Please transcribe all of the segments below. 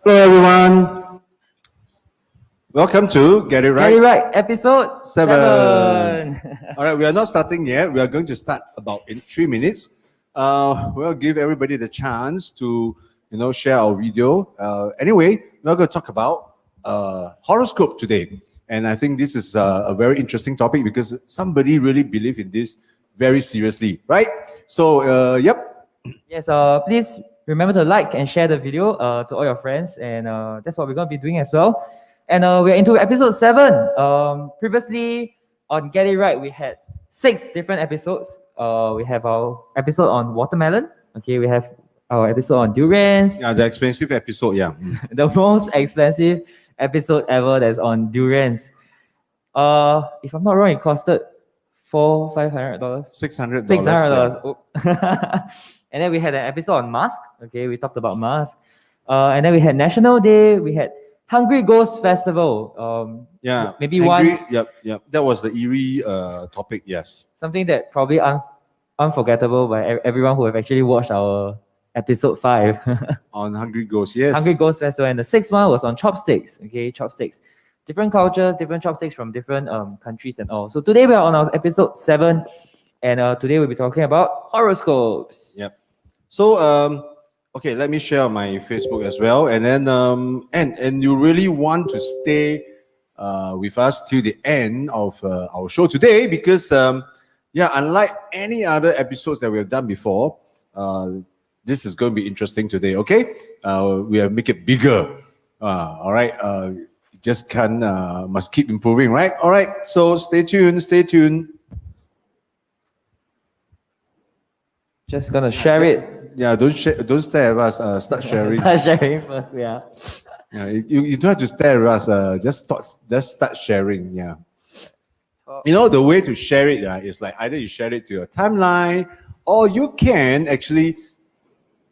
Hello, everyone. Welcome to Get It Right. Get It Right, episode 7. All right, we are not starting yet. We are going to start about in 3 minutes. We'll give everybody the chance to, share our video. Anyway, we're going to talk about horoscope today. And I think this is a very interesting topic because somebody really believes in this very seriously, right? So, yep. Yes, please remember to like and share the video to all your friends, and that's what we're going to be doing as well. And we're into episode 7. Previously on Get It Right, we had 6 different episodes. We have our episode on watermelon. Okay, we have our episode on durians. Yeah, the expensive episode, yeah. The most expensive episode ever that's on durians. If I'm not wrong, it costed $500. $600. $600. Yeah. Oh. And then we had an episode on mask. Okay, we talked about mask. And then we had National Day. We had Hungry Ghost Festival. Yeah, maybe Angry, one. Yep. That was the eerie topic. Yes. Something that probably unforgettable by everyone who have actually watched our episode 5 On Hungry Ghost. Yes. Hungry Ghost Festival, and the 6th one was on chopsticks. Okay, chopsticks. Different cultures, different chopsticks from different countries and all. So today we are on our episode 7, and today we'll be talking about horoscopes. Yep. So okay, let me share on my Facebook as well, and then and you really want to stay with us till the end of our show today because unlike any other episodes that we have done before, this is going to be interesting today. Okay, we have make it bigger. All right. Just can't must keep improving, right? All right. So stay tuned. Just gonna share it. Yeah, don't stare at us. Start sharing. Start sharing first, yeah. Yeah, you don't have to stare at us. Just start sharing. Yeah. The way to share it is like either you share it to your timeline, or you can actually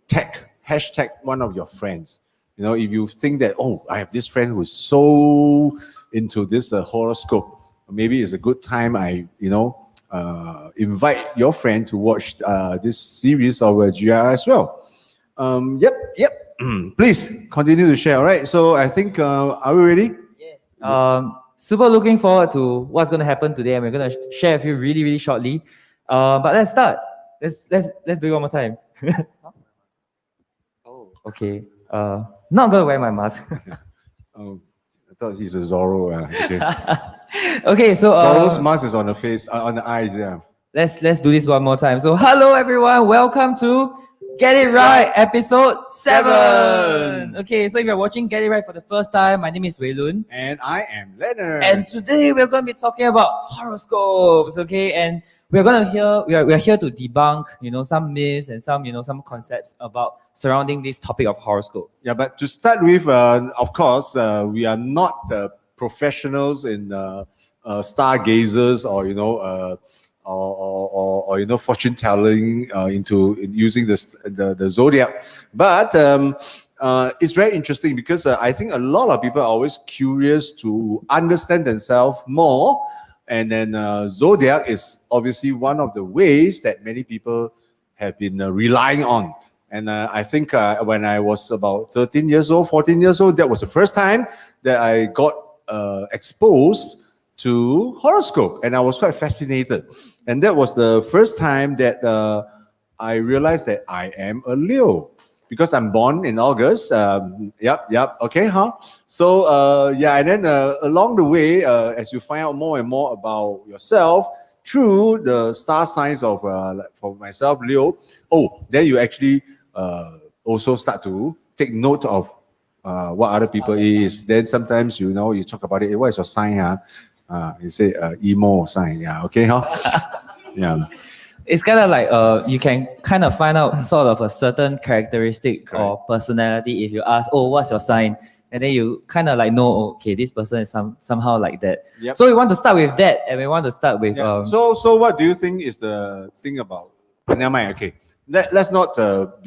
hashtag one of your friends. If you think that, I have this friend who's so into this horoscope, maybe it's a good time invite your friend to watch this series of GR as well. Yep. Please continue to share. All right. So I think, are we ready? Yes. Super looking forward to what's going to happen today, and we're going to share with you really, really shortly. But let's start. Let's do it one more time. Okay. Not gonna wear my mask. I thought he's a Zorro. Okay. Okay, so Zorro's mask is on the face, on the eyes. Yeah. Let's do this one more time. So hello everyone, welcome to Get It Right, episode 7. Okay, so if you're watching Get It Right for the first time, my name is Wei Lun. And I am Leonard. And today we're going to be talking about horoscopes. Okay, and we are here to debunk, some myths and some concepts about surrounding this topic of horoscope. Yeah, but to start with, of course, we are not professionals in stargazers or fortune telling into using the zodiac. But it's very interesting because I think a lot of people are always curious to understand themselves more. And then zodiac is obviously one of the ways that many people have been relying on. And I think when I was about 14 years old, that was the first time that I got exposed to horoscope. And I was quite fascinated. And that was the first time that I realized that I am a Leo. Because I'm born in August. Yep. Okay, huh? So, and then along the way, as you find out more and more about yourself through the star signs of, for myself, Leo, then you actually also start to take note of what other people is. Then sometimes, you talk about it. Hey, what is your sign, huh? You say emo sign. Yeah, okay, huh? Yeah. It's kind of like you can kind of find out sort of a certain characteristic or personality if you ask, what's your sign? And then you kind of like know, okay, this person is somehow like that. Yep. So we want to start with that, and we want to start with... So what do you think is the thing about... Never mind, okay. Let's not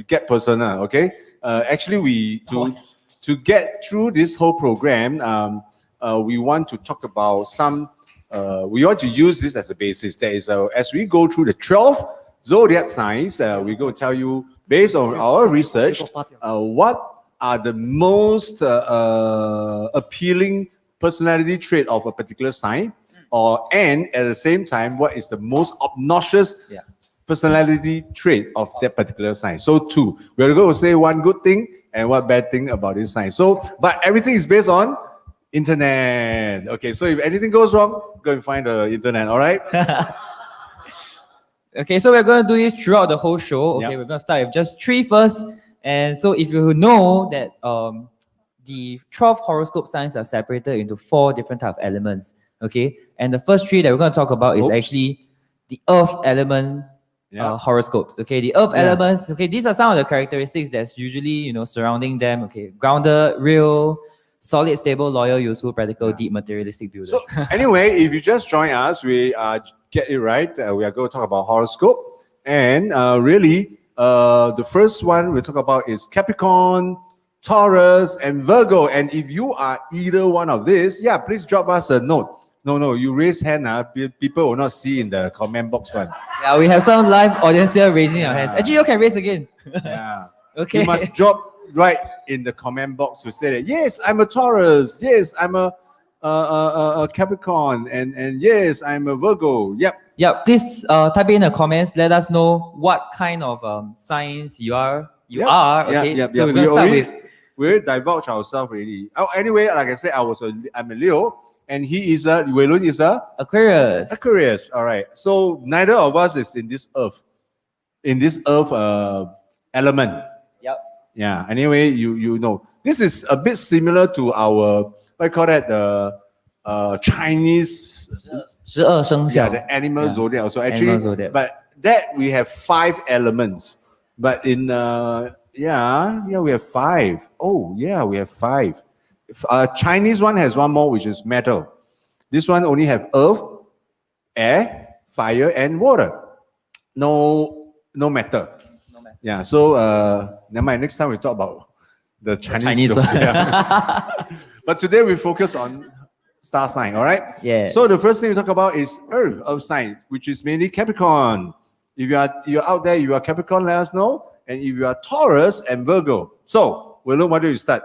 get personal, okay? Actually, to get through this whole program, we want to talk about some... we want to use this as a basis. That is, as we go through the 12 zodiac signs, we're going to tell you, based on our research, what are the most appealing personality trait of a particular sign, and at the same time, what is the most obnoxious personality trait of that particular sign. So two, we're going to say one good thing and one bad thing about this sign. So, but everything is based on internet. Okay, so if anything goes wrong, go and find the internet, all right? Okay, so we're going to do this throughout the whole show. Okay, we're going to start with just 3 first. And so if you know that the 12 horoscope signs are separated into 4 different types of elements. Okay, and the first 3 that we're going to talk about is actually the earth element horoscopes. Okay, the earth elements. Okay, these are some of the characteristics that's usually surrounding them. Okay, grounded, real, solid, stable, loyal, useful, practical, deep, materialistic builders. So anyway, if you just join us, we get it right. We are going to talk about horoscope, and really, the first one we talk about is Capricorn, Taurus, and Virgo. And if you are either one of these, please drop us a note. No, you raise hand. People will not see in the comment box one. Yeah, we have some live audience here raising our hands. Actually, you can raise again. Okay. You must drop right in the comment box to say that, yes, I'm a Taurus. Yes, I'm a Capricorn. And yes, I'm a Virgo. Yep. Please type in the comments. Let us know what kind of signs you are. Okay. So we're going to start with. We divulge ourselves already. Oh, anyway, like I said, I'm a Leo. And he is Wei Lun is Aquarius. Aquarius. All right. So neither of us is in this earth element. Yep. Yeah. Anyway, you know, this is a bit similar to our what I call that Chinese. 12生肖. The animal zodiac. So actually, animal zodiac. but that we have 5 elements. But in we have 5. Oh yeah, we have 5. Chinese one has one more, which is metal. This one only have earth, air, fire, and water. No matter. Yeah. So never mind. Next time we talk about the Chinese. But today we focus on star sign. All right. Yeah. So the first thing we talk about is earth sign, which is mainly Capricorn. If you're out there, you are Capricorn, let us know. And if you are Taurus and Virgo. So we'll look. Why don't you start?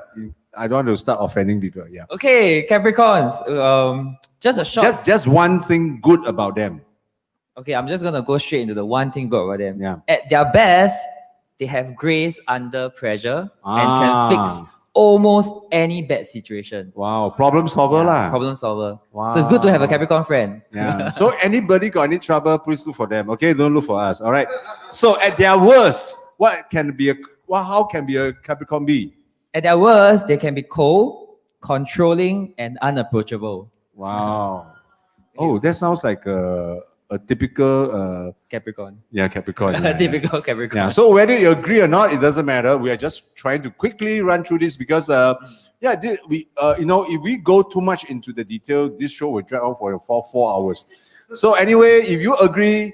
I don't want to start offending people. Yeah. Okay, Capricorns. Just a short. Just one thing good about them. Okay, I'm just gonna go straight into the one thing good about them. Yeah. At their best, they have grace under pressure and can fix almost any bad situation. Wow, problem solver lah. Problem solver. Wow. So it's good to have a Capricorn friend. Yeah. So anybody got any trouble, please look for them. Okay, don't look for us. All right. So at their worst, how can be a Capricorn be? At their worst, they can be cold, controlling, and unapproachable. Wow. Oh, that sounds like a typical Capricorn. Yeah, Capricorn. Typical Capricorn. Yeah. So whether you agree or not, it doesn't matter. We are just trying to quickly run through this because if we go too much into the detail, this show will drag on for 4 hours. So anyway, if you agree,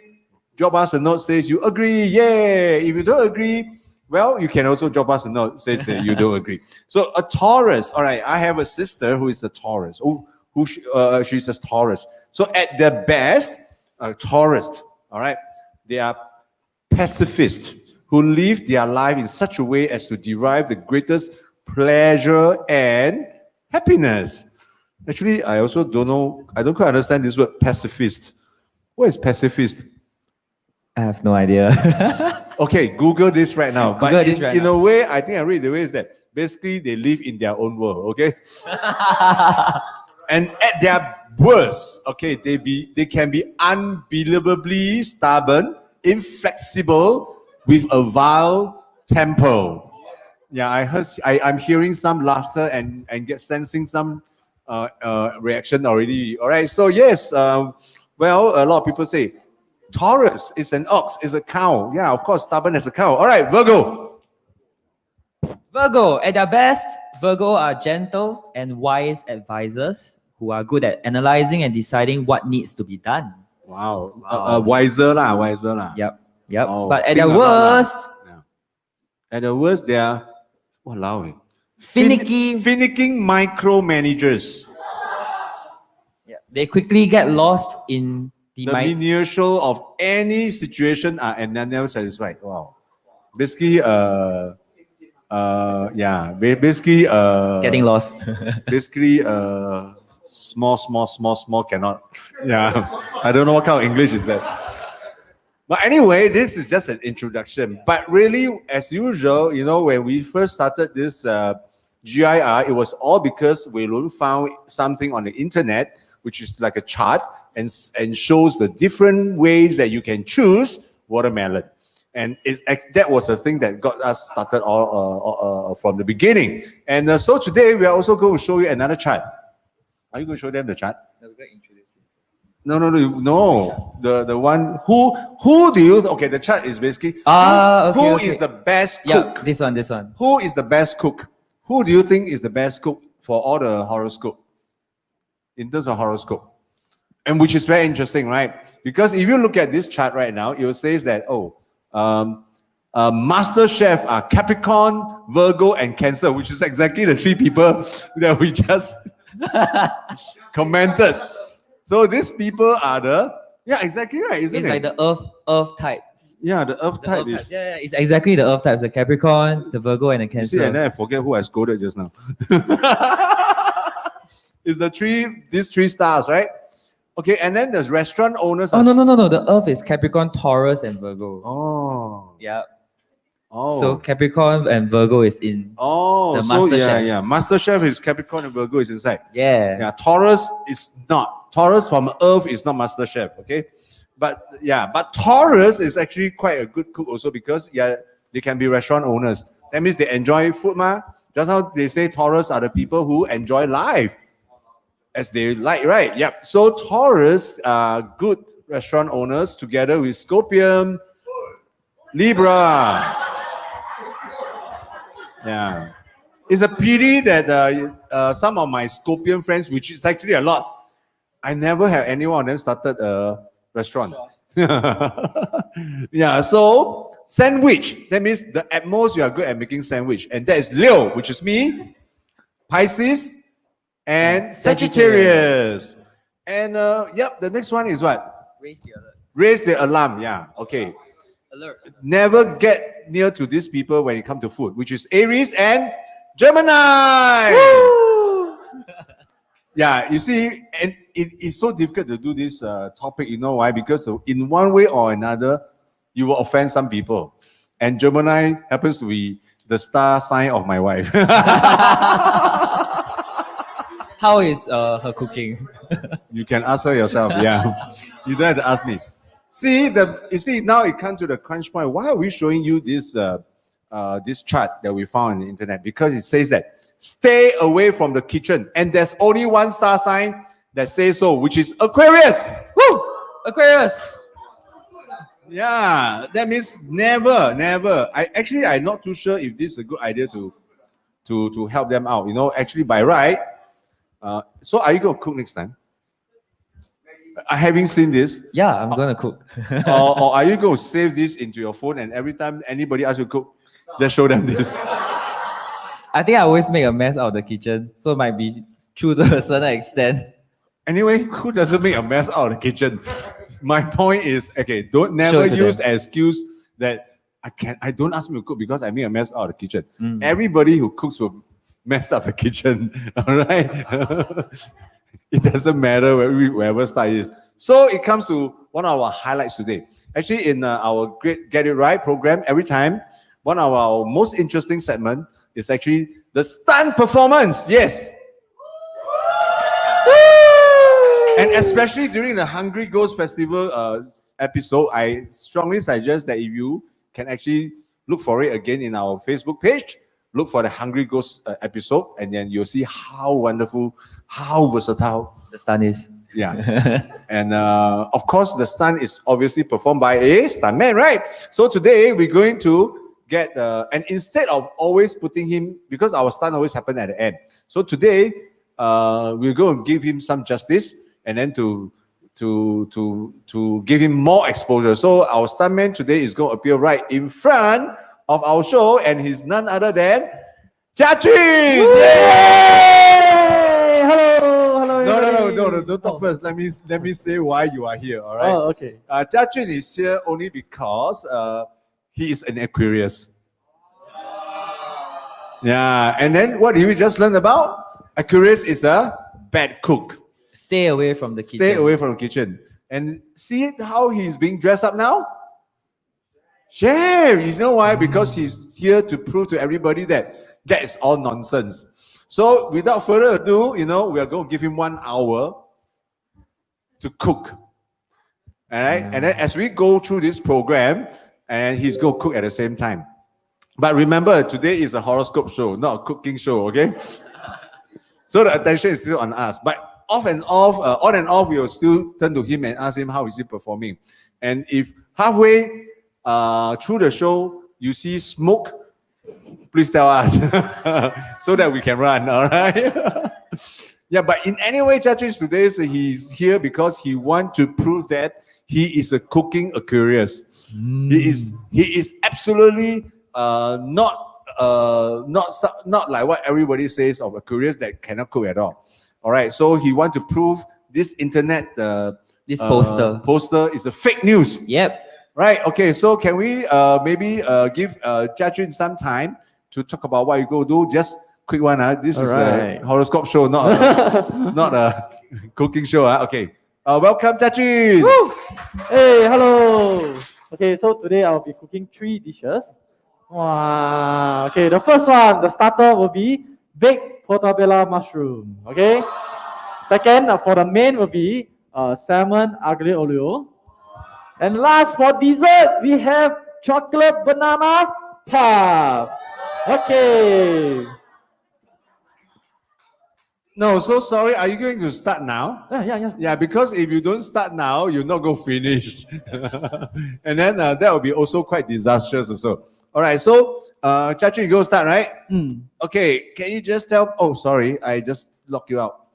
drop us a note says you agree. Yay! If you don't agree, well, you can also drop us a note says you don't agree. So a Taurus. All right, I have a sister who is a Taurus. She's a Taurus. So at their best, Taurus. All right, they are pacifists who live their life in such a way as to derive the greatest pleasure and happiness. Actually, I also don't know. I don't quite understand this word pacifist. What is pacifist? I have no idea. Okay, Google this right now. But in a way, I think I read the way is that basically they live in their own world. Okay, and at their worst, okay, they can be unbelievably stubborn, inflexible, with a vile temper. Yeah, I'm hearing some laughter and sensing some reaction already. All right, so yes, a lot of people say Taurus is an ox, is a cow. Yeah, of course, stubborn as a cow. All right, Virgo. Virgo, at their best, Virgo are gentle and wise advisors who are good at analyzing and deciding what needs to be done. Wow. Wiser lah. Yep. Oh, but at their worst, at the worst, they are finicky micromanagers. Yeah. They quickly get lost in the minutiae of any situation and they're never satisfied. Wow. Basically, Yeah, basically, Getting lost. basically, small cannot. Yeah, I don't know what kind of English is that. But anyway, this is just an introduction. But really, as usual, when we first started this GIR, it was all because we found something on the internet, which is like a chart and shows the different ways that you can choose watermelon. And that was the thing that got us started all from the beginning. And so today we are also going to show you another chart. Are you going to show them the chart? No. The one who do you? Okay, the chart is basically who is the best cook? Yeah, this one. Who is the best cook? Who do you think is the best cook for all the horoscope? In terms of horoscope, and which is very interesting, right? Because if you look at this chart right now, it says that master chef are Capricorn, Virgo, and Cancer, which is exactly the three people that we just commented. So these people are exactly right, isn't it? It's like the earth types. Yeah, the earth type is. Yeah, it's exactly the earth types: the Capricorn, the Virgo, and the Cancer. See, and then I forget who I scolded just now. It's these three stars, right? Okay, and then there's restaurant owners. Oh no! The earth is Capricorn, Taurus, and Virgo. Oh. Yeah. Oh. So Capricorn and Virgo is in. The master chef. Yeah. Master chef is Capricorn and Virgo is inside. Yeah. Taurus is not. Taurus from Earth is not master chef, okay? But Taurus is actually quite a good cook also because they can be restaurant owners. That means they enjoy food, ma. Just how they say Taurus are the people who enjoy life as they like, right? Yep. So Taurus are good restaurant owners together with Scorpion, Libra. Yeah. It's a pity that some of my Scorpion friends, which is actually a lot, I never have any one of them started a restaurant. Yeah, so sandwich. That means at most you are good at making sandwich. And that is Leo, which is me, Pisces, and Sagittarius. And the next one is what? Raise the alert. Raise the alarm, yeah, okay. Alert. Never get near to these people when it comes to food, which is Aries and Gemini. Yeah, you see, and it's so difficult to do this topic. You know why? Because in one way or another, you will offend some people. And Gemini happens to be the star sign of my wife. How is her cooking? You can ask her yourself. Yeah, you don't have to ask me. You see, now it comes to the crunch point. Why are we showing you this this chart that we found on the internet? Because it says that stay away from the kitchen. And there's only one star sign that says so, which is Aquarius. Woo! Aquarius. Yeah, that means never. I'm not too sure if this is a good idea to help them out. Actually by right. So are you going to cook next time? Having seen this? Yeah, I'm going to cook. or are you going to save this into your phone and every time anybody asks you to cook, just show them this? I think I always make a mess out of the kitchen, so it might be true to a certain extent. Anyway, who doesn't make a mess out of the kitchen? My point is, okay, don't never use as excuse that I don't ask me to cook because I make a mess out of the kitchen. Everybody who cooks will mess up the kitchen. All right. It doesn't matter wherever style it is. So it comes to one of our highlights today. Actually, in our Great Get It Right program, every time, one of our most interesting segment is actually the stunt performance. Yes. And especially during the Hungry Ghost Festival episode, I strongly suggest that if you can actually look for it again in our Facebook page, look for the Hungry Ghost episode, and then you'll see how wonderful, how versatile the stunt is. Yeah. And of course, the stunt is obviously performed by a stuntman, right? So today we're going to get, and instead of always putting him, because our stunt always happen at the end. So today, we're going to give him some justice and then to give him more exposure. So our stuntman today is going to appear right in front of our show, and he's none other than Jiajun! Yay! Hello. No, don't talk first. Let me say why you are here, all right? Oh, okay. Jiajun is here only because he is an Aquarius. Yeah, and then what did we just learn about? Aquarius is a bad cook. Stay away from the kitchen. Stay away from the kitchen. And see how he's being dressed up now? Chef, you know why? Because he's here to prove to everybody that that is all nonsense. So without further ado, we are going to give him 1 hour to cook. All right. And then as we go through this program, and he's going to cook at the same time. But remember, today is a horoscope show, not a cooking show, okay? So the attention is still on us. But on and off, we will still turn to him and ask him how is he performing. And if halfway through the show, you see smoke, please tell us so that we can run, all right? Yeah, but in any way, Judge today, he's here because he wants to prove that he is a cooking Aquarius. He is absolutely not like what everybody says of Aquarius that cannot cook at all. All right, so he wants to prove this internet this poster is a fake news. Yep. Right. Okay. So can we maybe give Jia some time to talk about what you go do? Just quick one. This is a horoscope show, not a cooking show. Okay. Welcome, Jia. Hey, hello. Okay, so today I'll be cooking 3 dishes. Wow. Okay, the first one, the starter will be baked portobello mushroom. Okay. Second, for the main will be salmon aglio olio. And last for dessert, we have chocolate banana puff. Okay. No, so sorry. Are you going to start now? Yeah. Yeah, because if you don't start now, you're not going to finish. And then that will be also quite disastrous also. All right, so Jia, you go start, right? Okay, can you just tell? Oh, sorry, I just locked you out.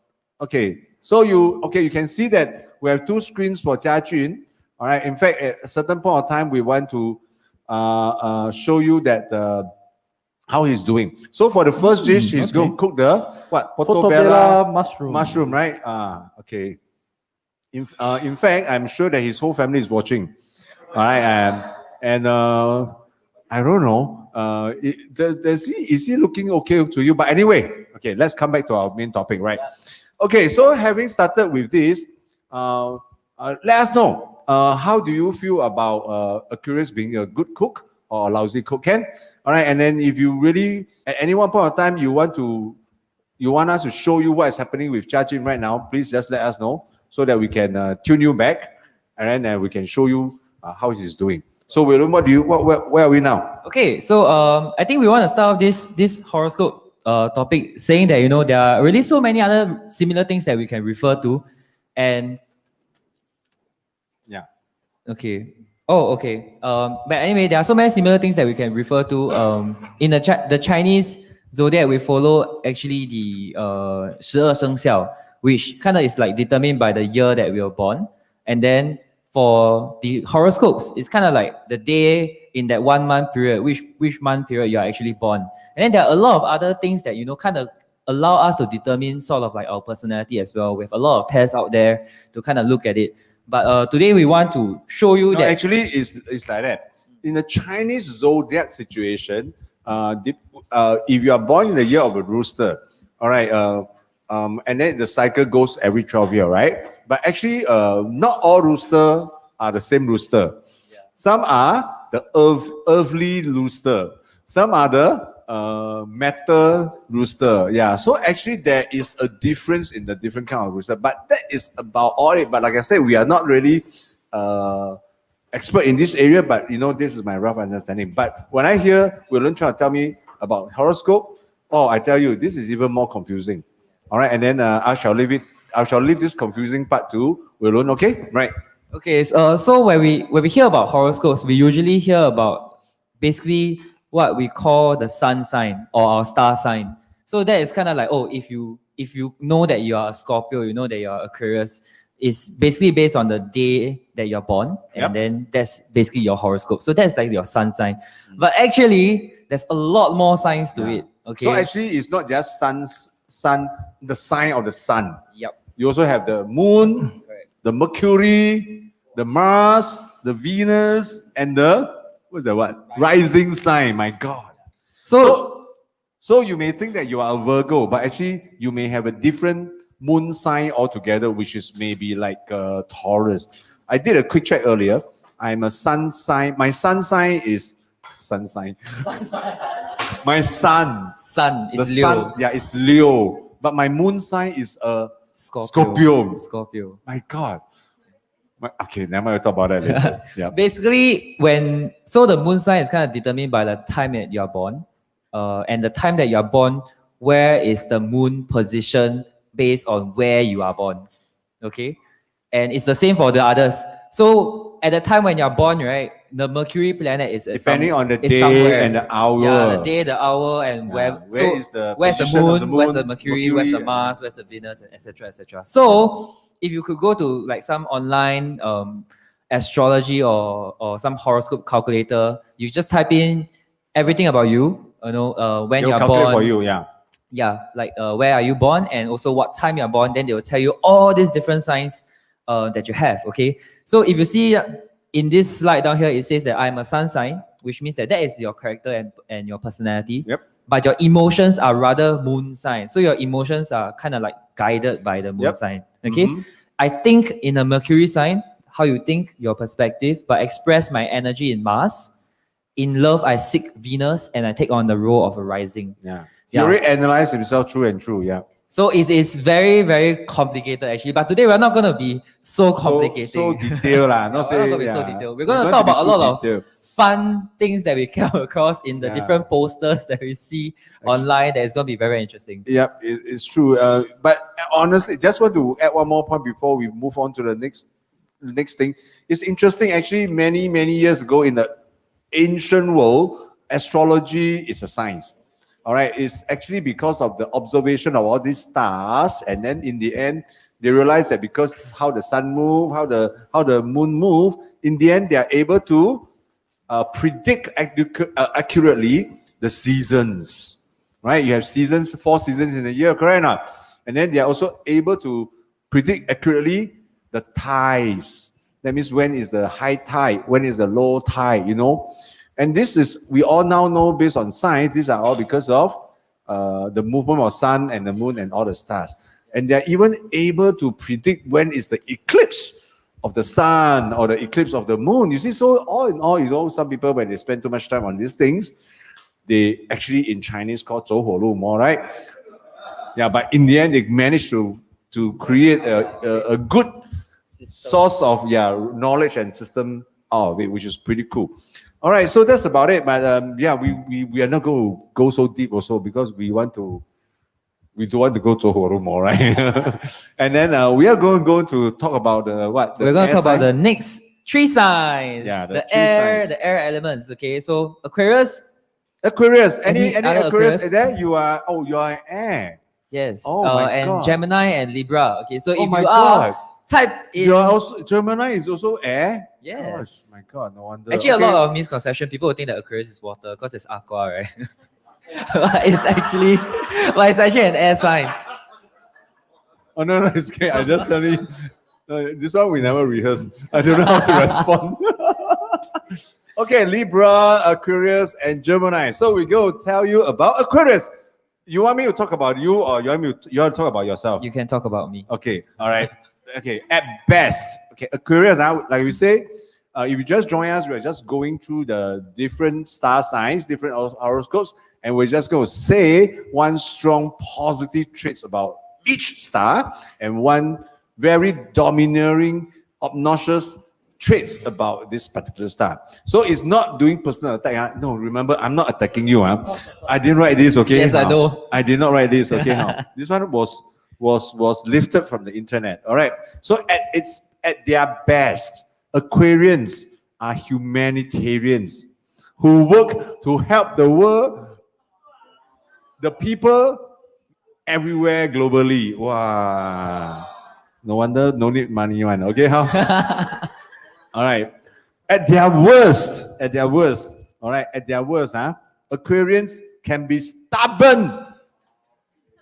Okay, so you can see that we have 2 screens for Jia. All right, in fact, at a certain point of time, we want to show you that how he's doing. So for the first dish, he's going to cook the what? Portobello mushroom, right? Okay. In fact, I'm sure that his whole family is watching. All right, and I don't know. Is he looking okay to you? But anyway, okay, let's come back to our main topic, right? Okay, so having started with this, let us know. How do you feel about Aquarius being a good cook or a lousy cook? Ken? All right, and then if you really at any one point of time you want us to show you what is happening with Jia right now, please just let us know so that we can tune you back, and then we can show you how he's doing. So William, where are we now? Okay, so I think we want to start off this horoscope topic saying that there are really so many other similar things that we can refer to, and yeah. Okay. Oh, okay. But anyway, there are so many similar things that we can refer to. In the Chinese zodiac, we follow actually the 12生肖, which kind of is like determined by the year that we were born. And then for the horoscopes, it's kind of like the day in that 1 month period, which month period you are actually born. And then there are a lot of other things that kind of allow us to determine sort of like our personality as well. We have a lot of tests out there to kind of look at it. But today we want to show you that actually it's like that. In the Chinese zodiac situation, if you are born in the year of a rooster, all right, and then the cycle goes every 12 years, right? But actually, not all rooster are the same rooster. Yeah. Some are the earthly rooster. Some are the metal rooster. Yeah, so actually there is a difference in the different kind of rooster, but that is about all it. But like I said, we are not really expert in this area, but this is my rough understanding. But when I hear Willen try to tell me about horoscope, I tell you, this is even more confusing. All right, and then I shall leave this confusing part to Willen, okay? Right. Okay, so when we hear about horoscopes, we usually hear about basically what we call the sun sign or our star sign. So that is kind of like, if you know that you are a Scorpio, you know that you are Aquarius, it's basically based on the day that you're born, and then that's basically your horoscope. So that's like your sun sign. But actually, there's a lot more signs to it. Okay. So actually, it's not just sun, the sign of the sun. Yep. You also have the moon, the Mercury, the Mars, the Venus, and the what's that one? Rising sign. My God. So So you may think that you are a Virgo, but actually you may have a different moon sign altogether, which is maybe like Taurus. I did a quick check earlier. I'm a sun sign. My sun sign is sun sign. My sun. Sun The is Leo. sun, yeah, it's Leo. But my moon sign is Scorpio. Scorpio. My God. Okay, never mind. We'll talk about that later. Yeah. Basically, the moon sign is kind of determined by the time that you are born, and the time that you are born, where is the moon position based on where you are born, okay? And it's the same for the others. So at the time when you are born, right, the Mercury planet is depending on the is day somewhere. and the hour. Yeah, the day, the hour, and Yeah, where's the the position moon, of the moon, where's the Mercury, where's the Mars, where's the Venus, etc., etc. So if you could go to like some online astrology or some horoscope calculator, you just type in everything about you, when They'll you're calculate born. for you, yeah. Yeah, like where are you born and also what time you're born. Then they will tell you all these different signs that you have, okay? So if you see in this slide down here, it says that I'm a sun sign, which means that is your character and your personality. Yep. But your emotions are rather moon sign. So your emotions are kind of like guided by the moon sign, okay? Mhm. I think in a Mercury sign, how you think, your perspective, but express my energy in Mars. In love, I seek Venus and I take on the role of a rising. Yeah. He already analyzed himself through and through, yeah. So it's very, very complicated actually. But today we're not going to be so complicated. So detailed lah. We're not going to be so detailed. We're going to talk about a lot of fun things that we come across in the different posters that we see online that is going to be very interesting. Yep, it's true. But honestly, just want to add one more point before we move on to the next thing. It's interesting actually, many years ago in the ancient world, astrology is a science. All right, it's actually because of the observation of all these stars, and then in the end, they realize that because how the sun move, how the moon move, in the end, they are able to predict accurately the seasons. Right, you have seasons, 4 seasons in a year, correct or not? And then they are also able to predict accurately the tides. That means when is the high tide, when is the low tide, And this is, we all now know based on science, these are all because of the movement of sun and the moon and all the stars. And they're even able to predict when is the eclipse of the sun or the eclipse of the moon. You see, so all in all, some people, when they spend too much time on these things, they actually in Chinese call 走火入魔, right? Yeah, but in the end, they managed to create a good source of knowledge and system out of it, which is pretty cool. All right, so that's about it. But we are not going to go so deep also because we don't want to go to Horumo, right? And then we are going to talk about what? We're going to talk about the next 3 signs. Yeah, the signs. The air elements. Okay, so Aquarius. Any Aquarius there? You are air. Yes. Oh my and God. Gemini and Libra. Okay, so if you God. are type in, You are also Gemini is also air. yes. Gosh, my God, no wonder. Actually, a lot of misconception. People would think that Aquarius is water because it's aqua, right? it's actually an air sign. Oh no, it's okay. I just suddenly this one we never rehearsed. I don't know how to respond. Okay, Libra, Aquarius, and Gemini. So we go tell you about Aquarius. You want me to talk about you, or you want to talk about yourself? You can talk about me. Okay, all right. Okay, at best. Okay, Aquarius, like we say, if you just join us, we're just going through the different star signs, different horoscopes, and we're just going to say one strong positive traits about each star and one very domineering, obnoxious traits about this particular star. So it's not doing personal attack. No, remember, I'm not attacking you. I didn't write this, okay? Yes, I know. I did not write this, okay? This one was lifted from the internet. All right. So at their best, Aquarians are humanitarians who work to help the world, the people everywhere globally. Wow. No wonder no need money one. Okay, how? All right. At their worst, all right, Aquarians can be stubborn,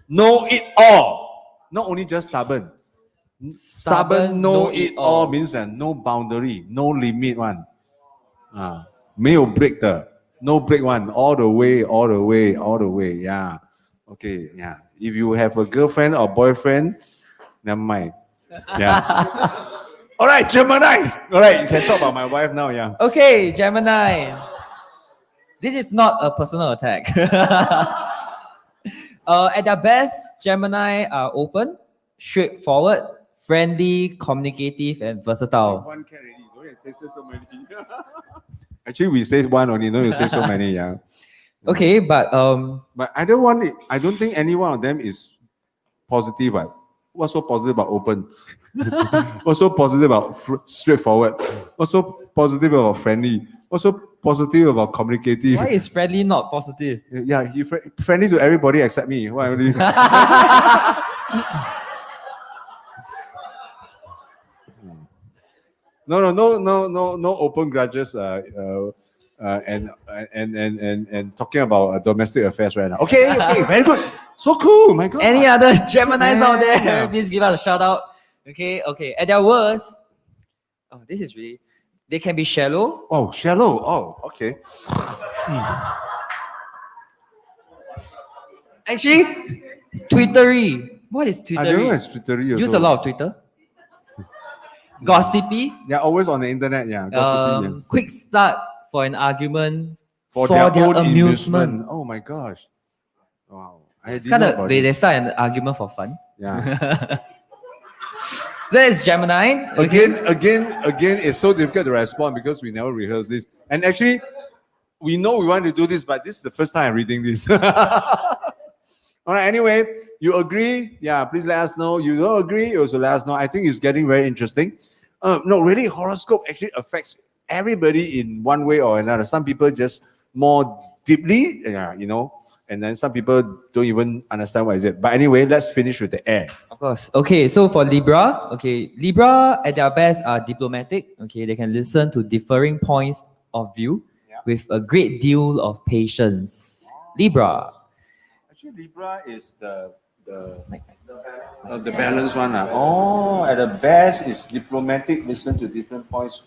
know it all. Not only just stubborn. Stubborn, know it all means no boundary, no limit one. 没有 break 的 No break one. All the way, all the way, all the way. Yeah. Okay. Yeah. If you have a girlfriend or boyfriend, never mind. Yeah. All right, Gemini. All right, you can talk about my wife now. Yeah. Okay, Gemini. This is not a personal attack. At their best, Gemini are open, straightforward, friendly, communicative, and versatile. One can already. Don't you say so many. Actually, we say one only. No, you say so many. Yeah. Okay, but I don't want it. I don't think any one of them is positive. Right? What's so positive about open? What's so positive about straightforward? What's so positive about friendly? What's so positive about communicative? why is friendly not positive? Yeah, you friendly to everybody except me. Why? No open grudges. And talking about domestic affairs right now. Okay, very good. So cool, my God. Any other Geminis out there? Yeah. Please give us a shout out. Okay. At their worst, this is really, they can be shallow. Oh, shallow. Oh, okay. Actually, Twittery. What is Twittery? I don't know what's Twittery. Use a lot of Twitter. Gossipy. Yeah, always on the internet. Yeah, gossipy. Yeah. Quick start for an argument For their their own amusement. Oh my gosh. Wow. It's kind of they start an argument for fun. Yeah. That is Gemini. Again, it's so difficult to respond because we never rehearse this. And actually, we know we want to do this, but this is the first time I'm reading this. All right, anyway, you agree? Yeah, please let us know. You don't agree? You also let us know. I think it's getting very interesting. No, really, horoscope actually affects everybody in one way or another. Some people just more deeply, and then some people don't even understand what is it. But anyway, let's finish with the air. Of course. Okay, so for Libra, Libra at their best are diplomatic. Okay, they can listen to differing points of view with a great deal of patience. Libra. Actually, Libra is the balanced one. Oh, at the best is diplomatic, listen to different points.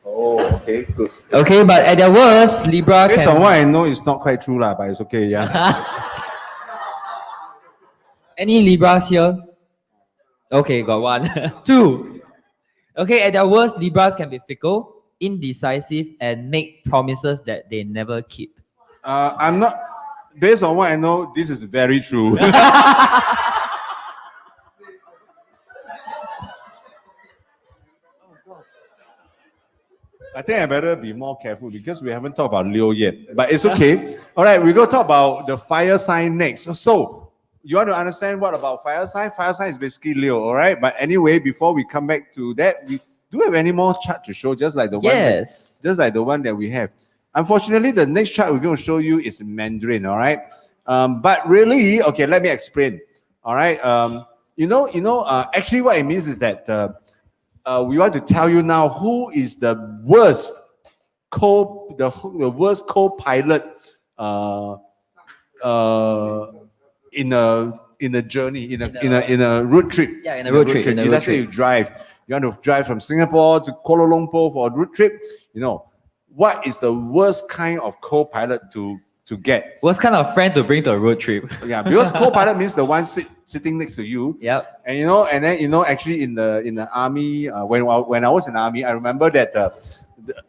Oh, okay, good. Okay, but at their worst, Libra Based can... on what I know, it's not quite true, but it's okay, yeah. Any Libras here? Okay, got one. Two. Okay, at their worst, Libras can be fickle, indecisive, and make promises that they never keep. I'm not... Based on what I know, this is very true. I think I better be more careful because we haven't talked about Leo yet. But it's okay. All right, we're going to talk about the fire sign next. So, you want to understand what about fire sign? Fire sign is basically Leo, all right? But anyway, before we come back to that, we do have any more chart to show, just like the one that we have. Unfortunately, the next chart we're going to show you is in Mandarin, all right? But really, okay, let me explain. All right, actually what it means is that we want to tell you now who is the worst worst co-pilot in a journey, in a road trip. Yeah, in a road trip. Let's say you want to drive from Singapore to Kuala Lumpur for a road trip. What is the worst kind of co-pilot to get? Worst kind of friend to bring to a road trip? Yeah, because co-pilot means the one sitting next to you. Yep. And then actually in the army, when I was in the army, I remember that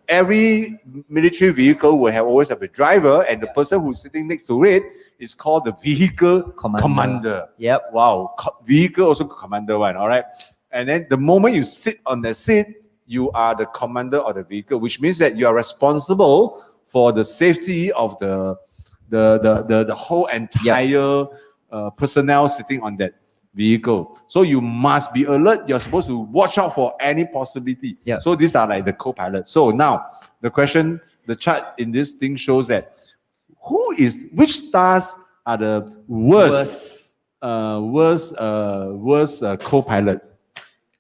every military vehicle will always have a driver, and the person who's sitting next to it is called the vehicle commander. Yep. Wow, vehicle also commander one. All right. And then the moment you sit on the seat, you are the commander of the vehicle, which means that you are responsible for the safety of the whole entire personnel sitting on that vehicle. So you must be alert. You're supposed to watch out for any possibility. Yeah. So these are like the co-pilots. So now the chart in this thing shows that which stars are the worst co-pilot.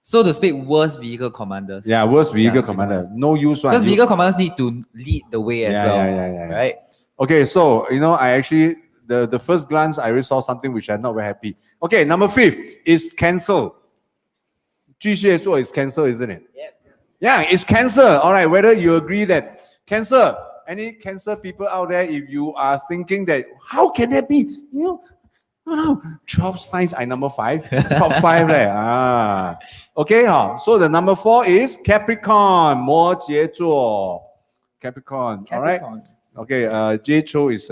So to speak, worst vehicle commanders. Yeah, worst vehicle commanders. No use one. Because vehicle commanders need to lead the way as well. Yeah. Right? Okay, so, I actually, the first glance, I really saw something which I'm not very happy. Okay, number 5 is Cancer. 巨蟹座 is Cancer, isn't it? Yep. Yeah, it's Cancer. All right, whether you agree that Cancer, Any Cancer people out there, if you are thinking that, how can that be? You know, no, 12 signs, I number 5. Top 5 leh. Okay, so the number 4 is Capricorn, 摩羯座. Capricorn, all right? Okay, J. Cho is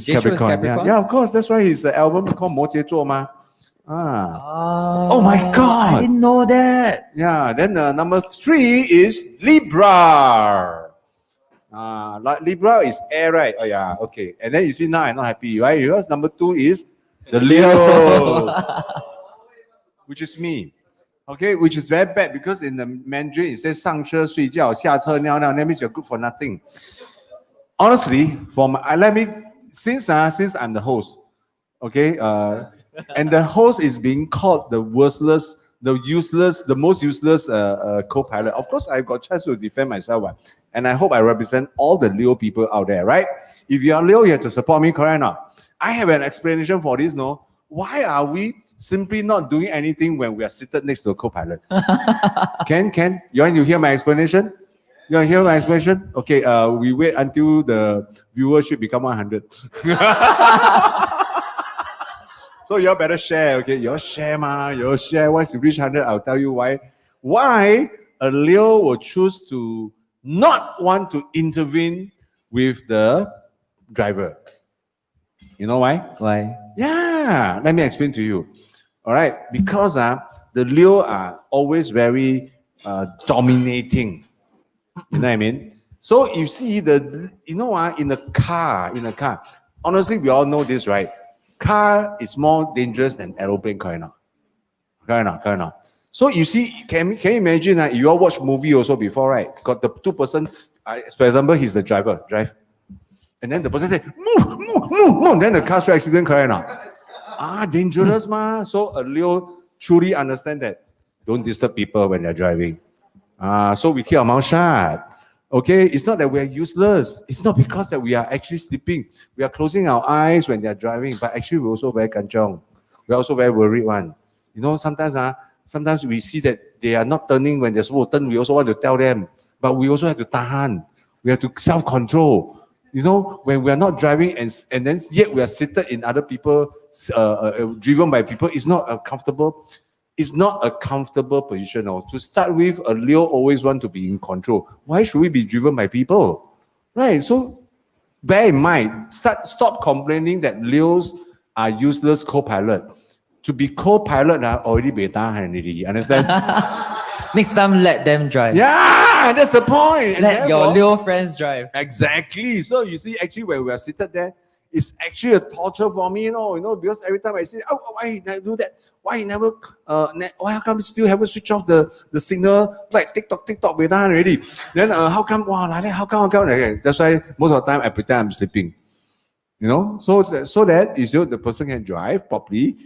Capricorn. Yeah, of course. That's why his album called 摩羯座嘛. Oh my God! I didn't know that. Yeah. Then number 3 is Libra. Libra is air, right? Oh yeah. Okay. And then you see now I'm not happy, right? Because number 2 is the Leo, which is me. Okay, which is very bad because in the Mandarin it says 上车睡觉，下车尿尿. That means you're good for nothing. Honestly, since I'm the host, okay, and the host is being called the worthless, the most useless co-pilot. Of course, I've got a chance to defend myself, and I hope I represent all the Leo people out there, right? If you are Leo, you have to support me, correct or not? I have an explanation for this, no? Why are we simply not doing anything when we are seated next to a co-pilot? Ken, you want to hear my explanation? You want to hear my explanation? Okay, we wait until the viewership become 100. So you all better share, okay? You all share, ma. You all share. Once you reach 100, I'll tell you why. Why a Leo will choose to not want to intervene with the driver. You know why? Why? Yeah, let me explain to you. All right, because the Leo are always very dominating. You know what I mean? So you see in a car, honestly, we all know this, right? Car is more dangerous than aeroplane, correct now. So you see, can you imagine that you all watch movie also before, right? Got the 2 person, for example, he's the drive. And then the person say, move. Then the car straight accident, correct now? Dangerous, ma. So a Leo truly understand that. Don't disturb people when they're driving. So we keep our mouth shut. Okay, it's not that we are useless. It's not because that we are actually sleeping. We are closing our eyes when they are driving, but actually we're also very kanchong. We're also very worried one. You know, sometimes we see that they are not turning when they're supposed to turn. We also want to tell them, but we also have to tahan. We have to self-control. You know, when we are not driving and then yet we are seated in other people, driven by people, it's not a comfortable position. To start with, a Leo always want to be in control. Why should we be driven by people? Right? So bear in mind, stop complaining that Leos are useless co-pilot. To be co-pilot, already be done already. Understand? Next time, let them drive. Yeah, that's the point. Let your Leo friends drive. Exactly. So you see, actually, when we are seated there, it's actually a torture for me, you know, because every time I say, why he never do that? Why he never, why come still haven't switched off the signal? Like TikTok, we're done already. Then how come, like that, how come? Okay. That's why most of the time I pretend I'm sleeping. You know, so that the person can drive properly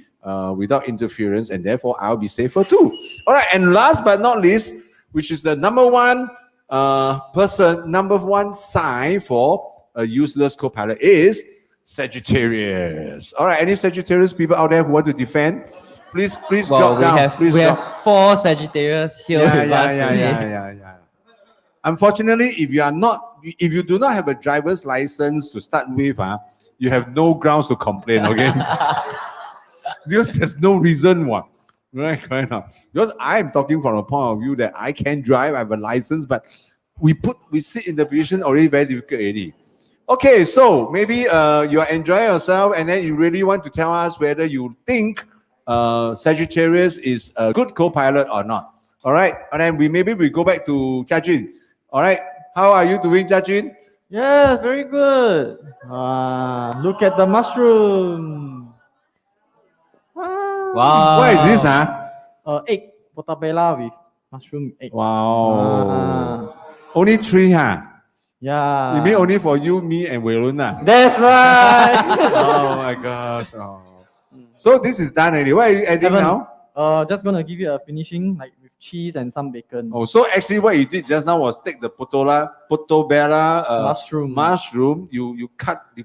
without interference, and therefore I'll be safer too. All right, and last but not least, which is the number one sign for a useless co-pilot is Sagittarius. All right, any Sagittarius people out there who want to defend, please drop down. We have 4 Sagittarius here with us today. Yeah. Unfortunately, if you do not have a driver's license to start with, you have no grounds to complain. Okay, because there's no reason why. Right now, because I'm talking from a point of view that I can drive, I have a license, but we sit in the position already very difficult already. Okay, so maybe you are enjoying yourself, and then you really want to tell us whether you think Sagittarius is a good co-pilot or not. All right, and then we go back to Jia Jun. All right, how are you doing, Jia Jun? Yes, very good. Look at the mushroom. Wow. What is this, Egg portabella with mushroom egg. Wow. Only 3, Yeah. You mean only for you, me, and Wei Lun, That's right. Oh my gosh. Oh. So this is done already. What are you adding now? Just gonna give you a finishing like with cheese and some bacon. Oh, so actually what you did just now was take the portobello mushroom. You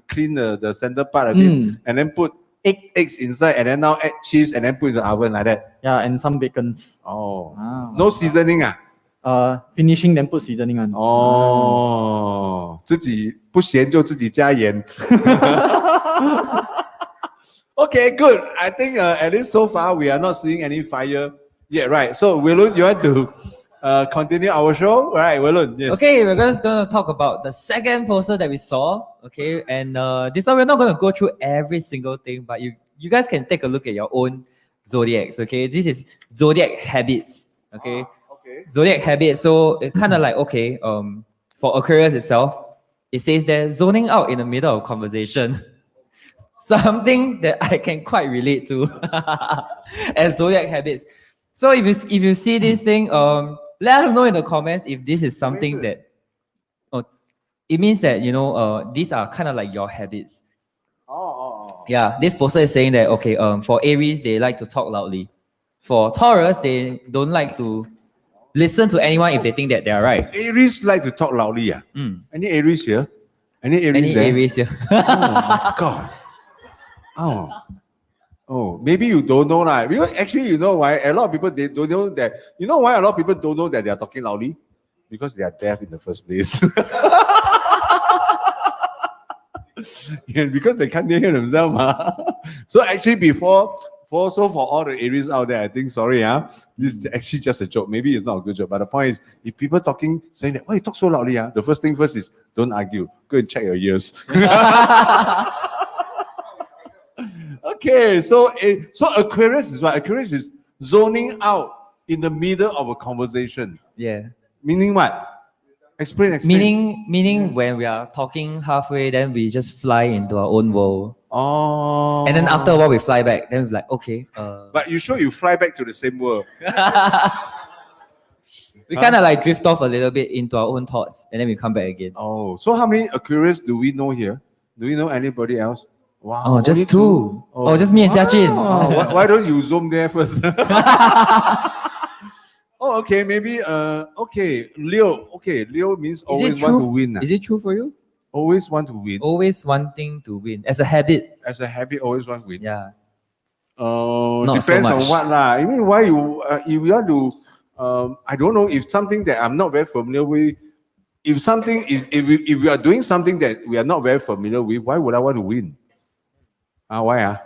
clean the center part a bit, and then put eggs inside, and then now add cheese, and then put in the oven like that. Yeah, and some bacons. Oh, no seasoning. finishing then put seasoning on. Oh, 自己不咸就自己加盐。Okay, good. I think at least so far we are not seeing any fire yet, right? So, Wilun, you want to continue our show? Right, Wilun, yes. Okay, we're just going to talk about the second poster that we saw. Okay, and this one we're not going to go through every single thing, but you guys can take a look at your own zodiacs. Okay, this is zodiac habits. Okay, Okay. zodiac habits. So it's kind of like okay, for Aquarius itself, it says they're zoning out in the middle of conversation. Something that I can quite relate to as zodiac habits. So if you see this thing, let us know in the comments if this is something that, it means that these are kind of like your habits. Yeah, this poster is saying that okay, for Aries they like to talk loudly. For Taurus they don't like to listen to anyone if they think that they are right. Aries like to talk loudly. Yeah. Any Aries here? Any Aries Any there? Aries here? Oh my God. Oh, maybe you don't know lah. Because actually, you know why? A lot of people they don't know that. You know why a lot of people don't know that they are talking loudly? Because they are deaf in the first place. Yeah, because they can't hear themselves. So actually, for all the Aries out there, I think this is actually just a joke. Maybe it's not a good joke, but the point is, if people saying that, why you talk so loudly? The first thing first is don't argue. Go and check your ears. Okay, so Aquarius is what? Aquarius is zoning out in the middle of a conversation. Yeah. Meaning what? Explain. Meaning when we are talking halfway, then we just fly into our own world. Oh. And then after a while we fly back. Then we're like, okay. But you sure you fly back to the same world? We kind of like drift off a little bit into our own thoughts, and then we come back again. Oh, so how many Aquarius do we know here? Do we know anybody else? Wow. Oh, just only two. Oh, just me and Jiajin. Oh, why don't you zoom there first? Oh, okay, maybe okay, Leo. Okay, Leo means always want to win. Is it true for you? Always want to win. Always wanting to win as a habit. As a habit, always want to win. Yeah. Not so depends on much. what lah. I mean, why you if you want to I don't know, if something that I'm not very familiar with, if we are doing something that we are not very familiar with, why would I want to win? Why?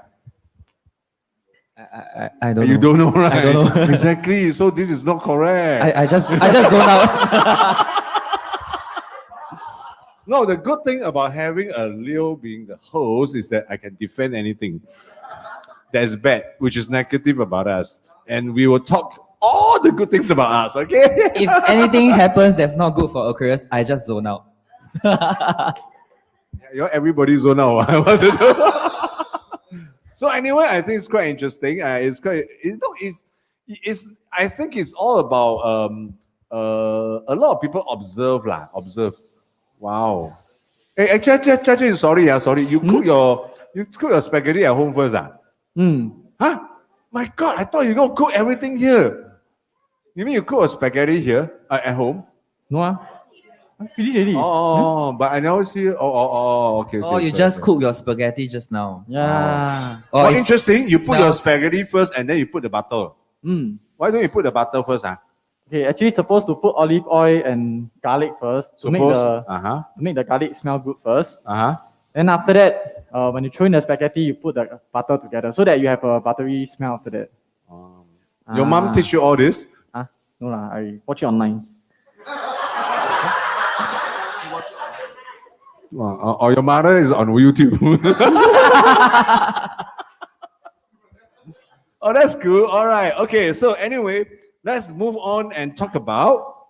I don't know. You don't know, right? I don't know. Exactly. So this is not correct. I just zone out. No, the good thing about having a Leo being the host is that I can defend anything that's bad, which is negative about us. And we will talk all the good things about us, okay? If anything happens that's not good for Aquarius, I just zone out. Everybody zone out. So anyway, I think it's quite interesting. I think it's all about a lot of people observe. Wow. Hey, actually, sorry. You cook your spaghetti at home first. Huh? My God, I thought you gonna cook everything here. You mean you cook a spaghetti here at home? No, I finished already. Oh, but I never see. Okay. Oh, you just cook your spaghetti just now. Yeah. Oh, it interesting. You put your smells- spaghetti first and then you put the butter. Why don't you put the butter first? Okay, actually supposed to put olive oil and garlic first to make the garlic smell good first. Then after that, when you throw in the spaghetti, you put the butter together so that you have a buttery smell after that. Your mom teach you all this? No lah, I watch it online. Or your mother is on YouTube? Oh, that's cool. All right. Okay. So anyway, let's move on and talk about.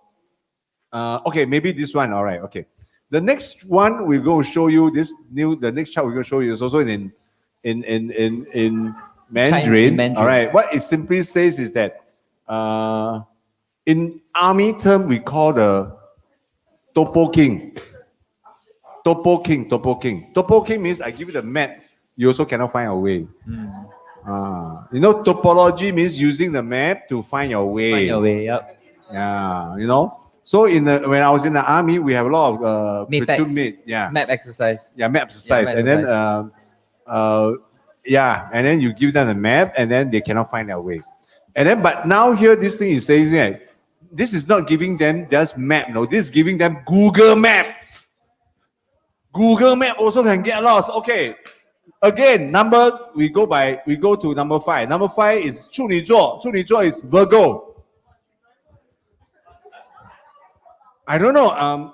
Okay, maybe this one. All right. Okay. The next one we're going to show you the next chart we're going to show you is also in Mandarin. Mandarin. All right. What it simply says is that in army term we call the Topo King. Topo King. Topo King means I give you the map, you also cannot find a way. Topology means using the map to find your way. Find your way, yep. Yeah, So when I was in the army, we have a lot of platoon mate. Yeah. Map exercise. Yeah, map exercise. And then and then you give them the map and then they cannot find their way. And then but now here this thing is saying that this is not giving them just map. No, this is giving them Google Map. Google Map also can get lost. Okay. Again, we go to number 5. Number 5 is 处女座. 处女座 is Virgo. I don't know.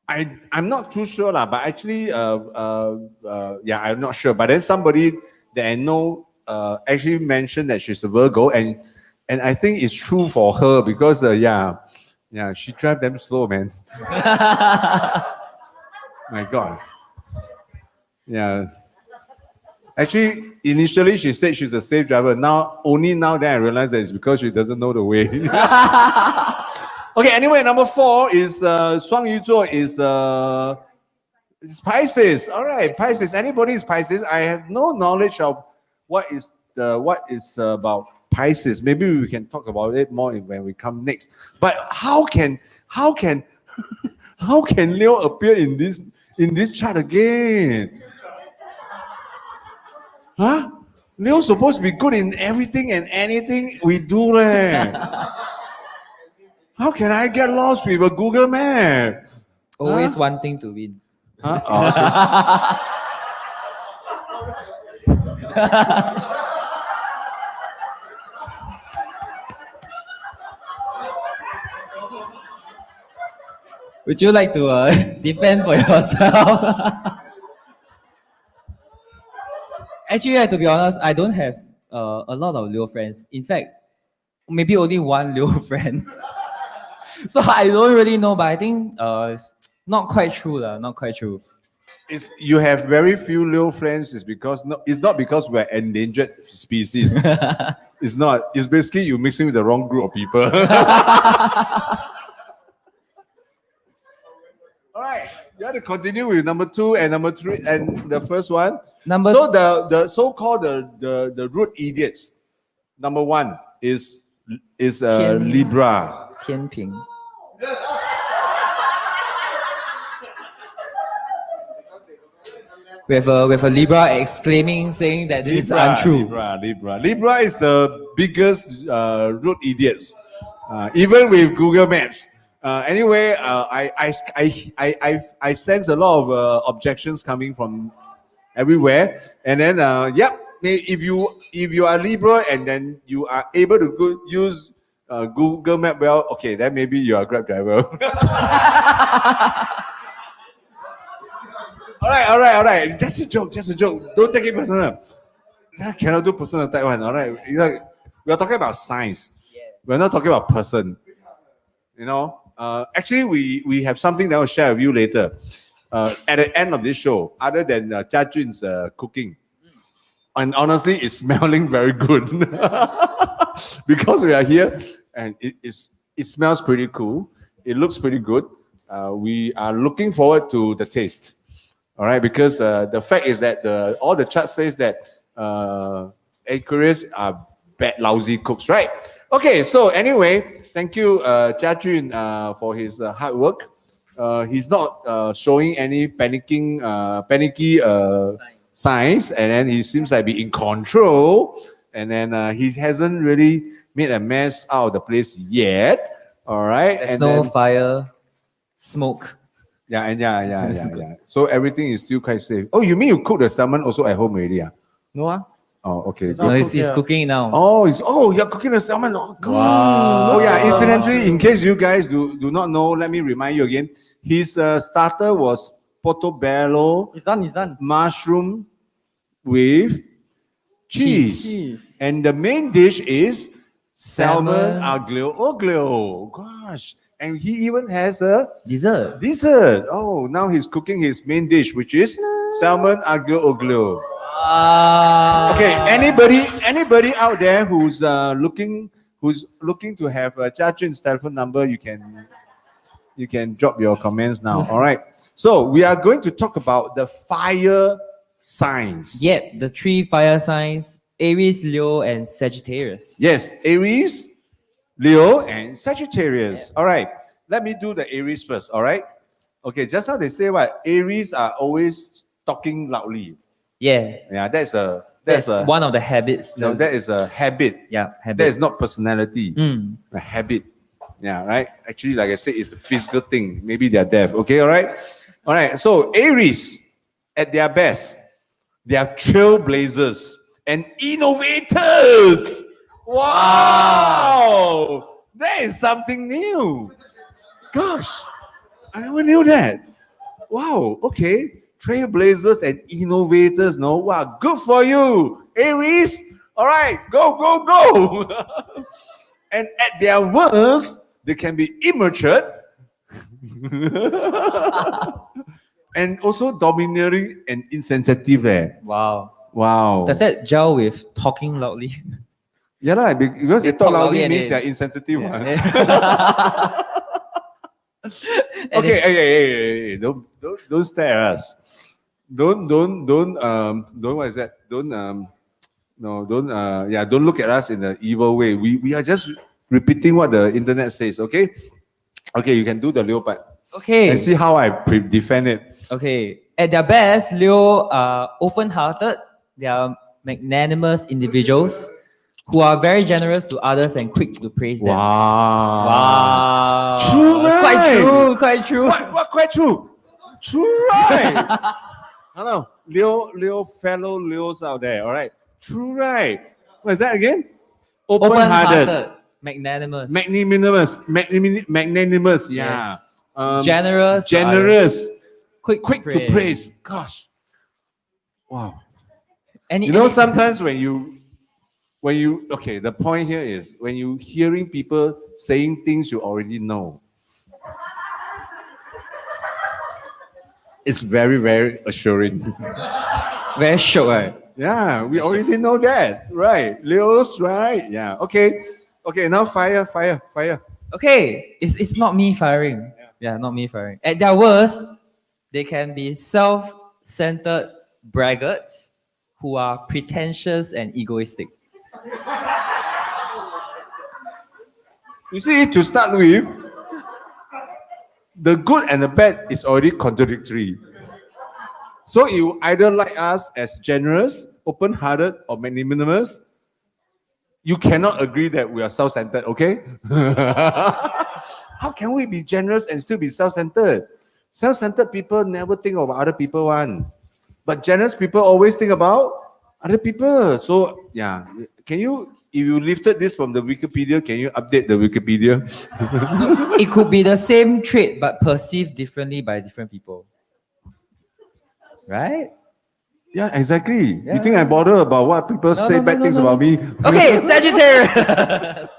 I'm not too sure lah, but actually, yeah, I'm not sure. But then somebody that I know actually mentioned that she's a Virgo, and I think it's true for her because yeah, she drive them slow, man. My God. Yeah. Actually, initially she said she's a safe driver. Only now that I realize that it's because she doesn't know the way. Okay, anyway, number 4 is 双鱼座 is it's Pisces. All right, Pisces. Anybody is Pisces? I have no knowledge of what is about Pisces. Maybe we can talk about it more when we come next. But how can Leo appear in this chart again? Huh? Leo's supposed to be good in everything and anything we do, leh. How can I get lost with a Google Map? Always wanting to win. Huh? Oh, okay. Would you like to defend for yourself? Actually, to be honest, I don't have a lot of Leo friends. In fact, maybe only one Leo friend. So I don't really know, but I think it's not quite true. Not quite true. You have very few Leo friends it's not because we're endangered species. It's not. It's basically you mixing with the wrong group of people. All right, you have to continue with number 2 and number 3 and the first one. So the so-called the root idiots. Number 1 is Libra. 天平. We have a Libra exclaiming, saying that this is untrue. Libra is the biggest root idiots, even with Google Maps. Anyway, I sense a lot of objections coming from everywhere, and then yep, if you are Libra and then you are able to use Google Map well, okay, then maybe you are a Grab driver. All right. Just a joke. Don't take it personal. I cannot do personal type one. All right, we're talking about science. Yeah. We're not talking about person. You know, actually, we have something that I'll share with you later. At the end of this show, other than Jia Jun's cooking, and honestly, it's smelling very good because we are here, and it smells pretty cool. It looks pretty good. We are looking forward to the taste. All right, because the fact is that all the chart says that Aquarius are bad, lousy cooks, right? Okay, so anyway, thank you, Jia Jun, for his hard work. He's not showing any panicky signs, and then he seems like be in control, and then he hasn't really made a mess out of the place yet. All right, there's no fire, smoke. Yeah. So everything is still quite safe. Oh, you mean you cook the salmon also at home already? No. Oh, okay. No, he's cooking now. Oh, you're cooking the salmon. Oh, God. Wow. Oh, yeah. Incidentally, in case you guys do not know, let me remind you again. His starter was portobello. It's done. Mushroom with cheese. And the main dish is salmon aglio oglio. Gosh. And he even has a dessert. Oh, now he's cooking his main dish, which is salmon aglio oglio. Okay, anybody out there who's looking to have Jia Jun's telephone number, you can drop your comments now. All right. So we are going to talk about the fire signs. Yep, the 3 fire signs: Aries, Leo, and Sagittarius. Yes, Aries, Leo, and Sagittarius. All right, let me do the Aries first. All right. Okay, just how they say what Aries are always talking loudly. Yeah, that's one of the habits. No, that is a habit. Yeah, habit. That is not personality. A habit. Yeah, right. Actually, like I said, it's a physical thing. Maybe they're deaf. Okay, all right. All right. So Aries, at their best, they are trailblazers and innovators. Wow, that is something new. Gosh, I never knew that. Wow. Okay. Trailblazers and innovators. No. Wow. Good for you, Aries. All right. Go, go, go. And at their worst, they can be immature and also domineering and insensitive. Wow. Wow. Does that gel with talking loudly? Yeah, lah, because they They talk talk loudly loudly and means they- they're insensitive. Yeah. Okay, hey, don't stare at us. Don't what is that? Don't don't look at us in an evil way. We are just repeating what the internet says, okay? Okay, you can do the Leo part Okay. and see how I defend it. Okay. At their best, Leo are open-hearted. They are magnanimous individuals who are very generous to others and quick to praise them. Wow. Wow. True, It's quite right? true, quite true. What quite true? True, right? Hello, Leo, fellow Leos out there, all right? True, right? What is that again? Open-hearted, magnanimous, magnanimous, yeah. Yes. Generous to generous, quick to praise. Gosh, wow. Any, You know, any- sometimes when you okay, the point here is when you hearing people saying things you already know, it's very, very assuring. very short, right? Yeah, we already know that, right? Leos, right? Yeah. Okay. Now fire. Okay, it's not me firing. Yeah, not me firing. At their worst, they can be self-centered braggarts who are pretentious and egoistic. You see, to start with, the good and the bad is already contradictory. So you either like us as generous, open-hearted, or magnanimous. You cannot agree that we are self-centered, okay? How can we be generous and still be self-centered? Self-centered people never think of other people one. But generous people always think about other people. So yeah, can you, if you lifted this from the Wikipedia, can you update the Wikipedia? It could be the same trait but perceived differently by different people. Right? Yeah, exactly. Yeah. You think I bother about what people say bad things about me? Okay, Sagittarius.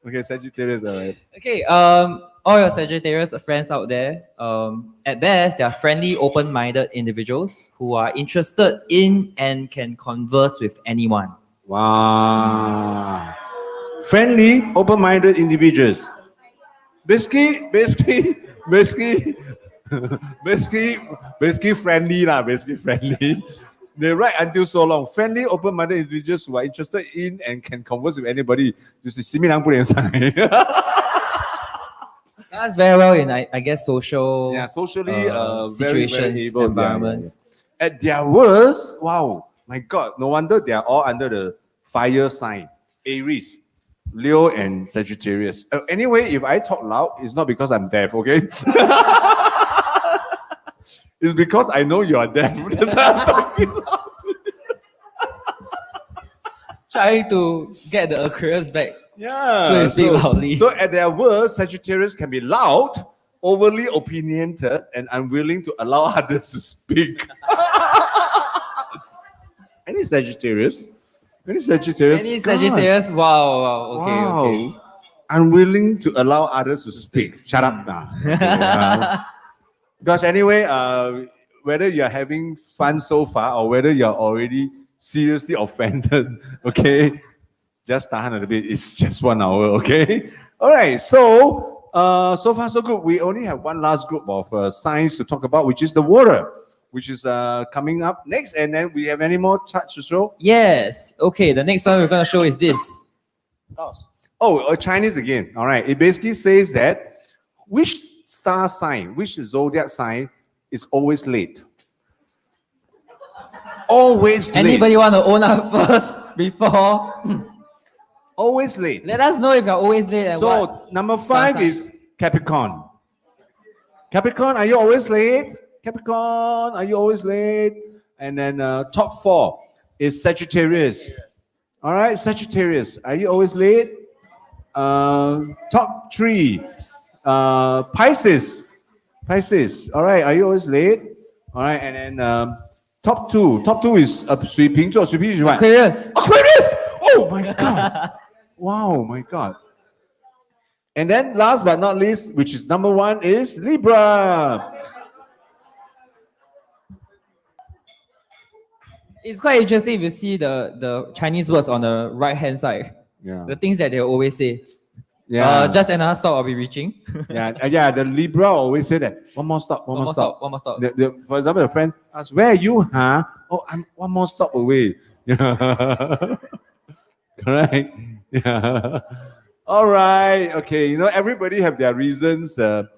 Okay, Sagittarius, all right. Okay, all your Sagittarius friends out there, at best, they are friendly, open-minded individuals who are interested in and can converse with anyone. Wow. Friendly, open-minded individuals. Basically friendly lah, basically friendly. They write until so long. Friendly, open-minded individuals who are interested in and can converse with anybody. 就是西米郎不连上。 That's very well in, I guess, social Yeah, socially, very, situations, very able. environments. Yeah. At their worst, wow, my God, no wonder they are all under the fire sign. Aries, Leo, and Sagittarius. Anyway, if I talk loud, it's not because I'm deaf, okay? It's because I know you are deaf. That's why I'm talking loud. Trying to get the Aquarius back. Yeah. So you speak loudly. So at their worst, Sagittarius can be loud, overly opinionated, and unwilling to allow others to speak. Any Sagittarius? Any Sagittarius? Any Sagittarius? Gosh. Wow. Okay, Wow. okay. Unwilling to allow others to speak. Shut up now. Okay, gosh, anyway, whether you're having fun so far or whether you're already seriously offended, okay, just tahan a little bit. It's just 1 hour, okay? All right, so so far so good. We only have one last group of signs to talk about, which is the water, which is coming up next. And then we have any more charts to show? Yes. Okay, the next one we're going to show is this. Oh, Chinese again. All right, it basically says that which star sign, which zodiac sign is always late? Always late. Anybody want to own up first before? Always late. Let us know if you're always late. And So what number 5 sign? is Capricorn. Capricorn, are you always late? Capricorn, are you always late? And then top 4 is Sagittarius. All right, Sagittarius, are you always late? Top 3, Pisces. Pisces, all right, are you always late? All right, and then top 2 is 水瓶座. 水瓶is what? Aquarius. Aquarius! Oh my God. Wow, my God. And then last but not least, which is number 1, is Libra. It's quite interesting if you see the Chinese words on the right hand side. Yeah. The things that they always say. Yeah. Just another stop I'll be reaching. yeah, the Libra always say that. One more stop, one more stop. One more stop. For example, the friend asks, where are you, huh? Oh, I'm one more stop away. Yeah. Correct? Yeah. All right. Okay. You know, everybody have their reasons to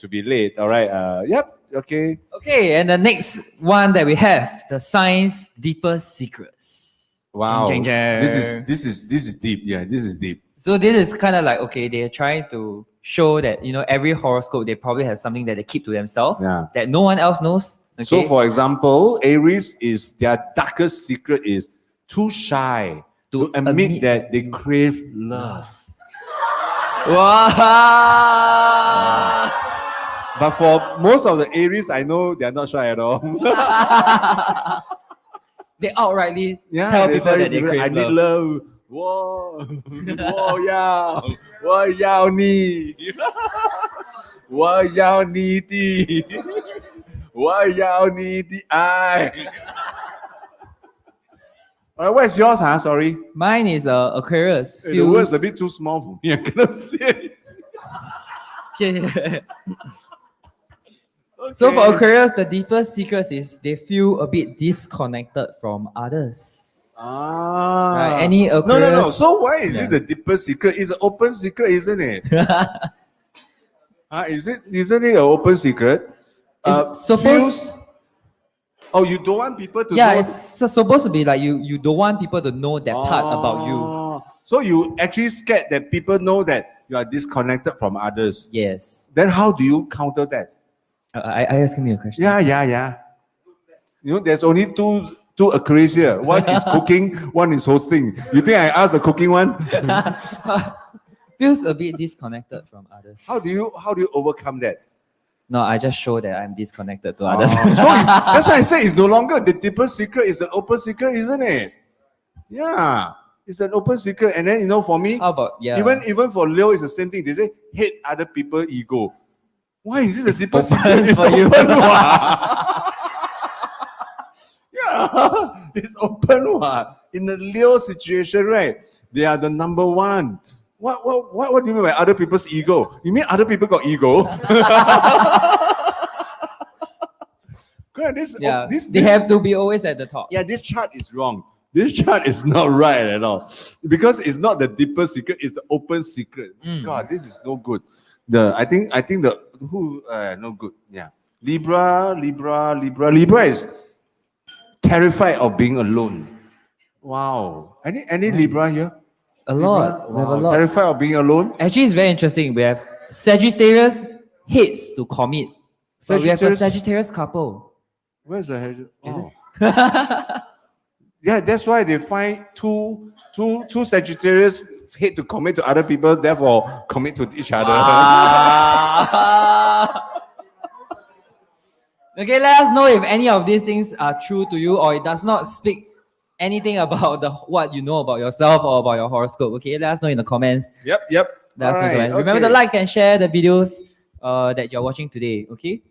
be late. All right. Yep. Okay. Okay, and the next one that we have, the science deeper secrets. Wow. Jing, jing, jing. This is deep. Yeah, this is deep. So this is kind of like, okay, they're trying to show that, you know, every horoscope, they probably have something that they keep to themselves, Yeah. that no one else knows. Okay? So, for example, Aries is their darkest secret is too shy to admit that they crave love. Wow. But for most of the Aries, I know they're not shy at all. They outrightly Yeah, tell they people tell that they people, crave I need love. love. Whoa, whoa, yeah, whoa, yao ni, whoa, yao ni di, whoa, yao ni di I. All right, where's yours? Huh? Sorry, Mine is Aquarius. the word's a bit too small for me. I cannot see it. Okay. So for Aquarius, the deepest secret is they feel a bit disconnected from others. Right, any No. Aquarius- So why is this the deepest secret? It's an open secret, isn't it? Isn't it an open secret? It's supposed- Oh, you don't want people to Yeah, know. it's supposed to be like you don't want people to know that part about you. So you actually scared that people know that you are disconnected from others. Yes. Then how do you counter that? I asking me a question. Yeah. You know, there's only two Aquarius here. One is cooking, one is hosting. You think I asked the cooking one? Feels a bit disconnected from others. How do you overcome that? No, I just show that I'm disconnected to others. So that's why I say it's no longer the deepest secret, it's an open secret, isn't it? Yeah. It's an open secret. And then, you know, for me, How about even for Leo, it's the same thing. They say hate other people's ego. Why is this a deepest open secret? It's for you. open. Yeah, it's open. In the Leo situation, right? They are the number one. What do you mean by other people's ego? You mean other people got ego? God, they have to be always at the top. Yeah, this chart is wrong. This chart is not right at all. Because it's not the deepest secret, it's the open secret. God, this is no good. I think no good. Yeah. Libra is terrified of being alone. Wow. Any Libra here? A lot. We have a lot. Terrified of being alone. Actually, it's very interesting. We have Sagittarius hates to commit. But we have a Sagittarius couple. Where's the hedge? Oh. Yeah, that's why they find two Sagittarius hate to commit to other people, therefore commit to each other. Okay, let us know if any of these things are true to you or it does not speak anything about what you know about yourself or about your horoscope. Okay, let us know in the comments. Yep. Let us know in the comments. Remember to like and share the videos that you're watching today. Okay.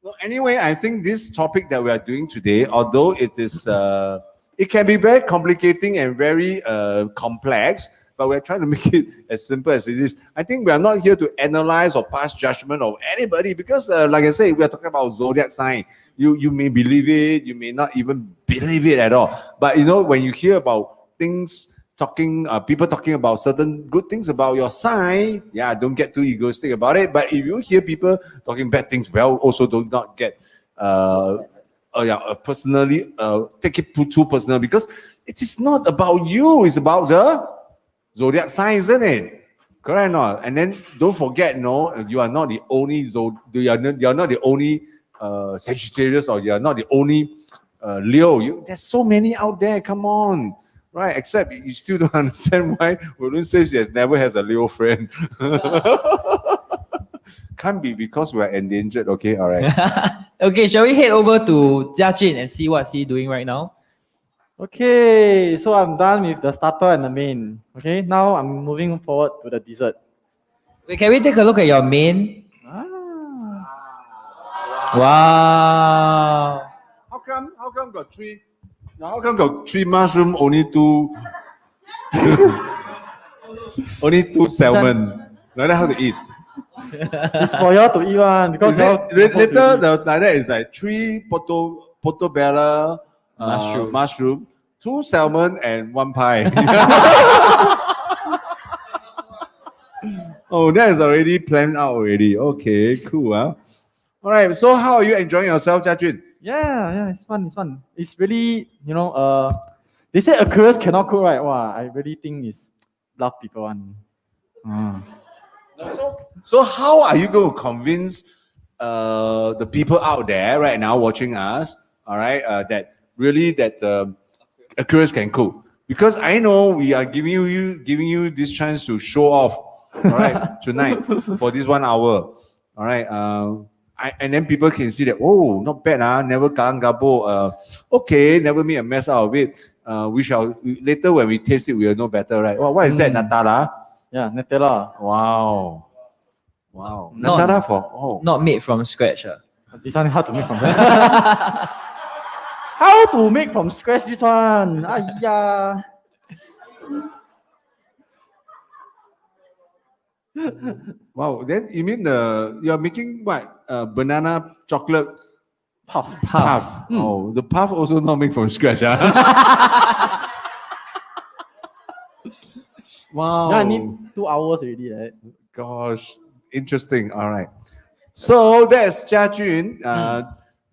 Well, anyway, I think this topic that we are doing today, although it is, it can be very complicating and very complex, but we're trying to make it as simple as it is. I think we are not here to analyze or pass judgment of anybody because, like I say, we are talking about zodiac sign. You may believe it, you may not even believe it at all. But you know, when you hear about things people talking about certain good things about your sign, yeah, don't get too egoistic about it. But if you hear people talking bad things, well, also do not get personally take it too personal, because it is not about you. It's about the zodiac sign, isn't it? Correct or not? And then don't forget, no, you are not the only you are not the only Sagittarius, or you are not the only Leo. There's so many out there. Come on, right? Except you still don't understand why Walun says she never has a Leo friend. Can't be because we are endangered. Okay, all right. Okay, shall we head over to Jiajun and see what's he doing right now? Okay, so I'm done with the starter and the main. Okay, now I'm moving forward to the dessert. Wait, can we take a look at your main? Ah. Wow. How come got three? How come got three mushroom? Only two. Only two salmon. Like that, how to eat? It's for y'all to eat one because Later like that is like three portobello mushroom, two salmon, and one pie. Oh, that is already planned out already. Okay, cool. Huh? All right. So, how are you enjoying yourself, Jiajun? yeah, it's fun. It's really, they say Aquarius cannot cook, right? Wow, I really think it's love people one. So, how are you going to convince the people out there right now watching us? All right, that Aquarius can cook, because I know we are giving you this chance to show off. All right, tonight for this 1 hour. All right, and then people can see that, oh, not bad, never galang gabo. Okay, never made a mess out of it. We shall later when we taste it, we will know better, right? Well, what is that, Natala? Yeah, Nutella. Wow. Natala for Not made from scratch. This one hard to make from scratch. How to make from scratch this one? Ayah. Wow. Then you mean you're making what? Banana chocolate Puff. puff. Oh, the puff also not made from scratch. Wow. Yeah, I need 2 hours already, right? Gosh, interesting. All right. So that's Jiajun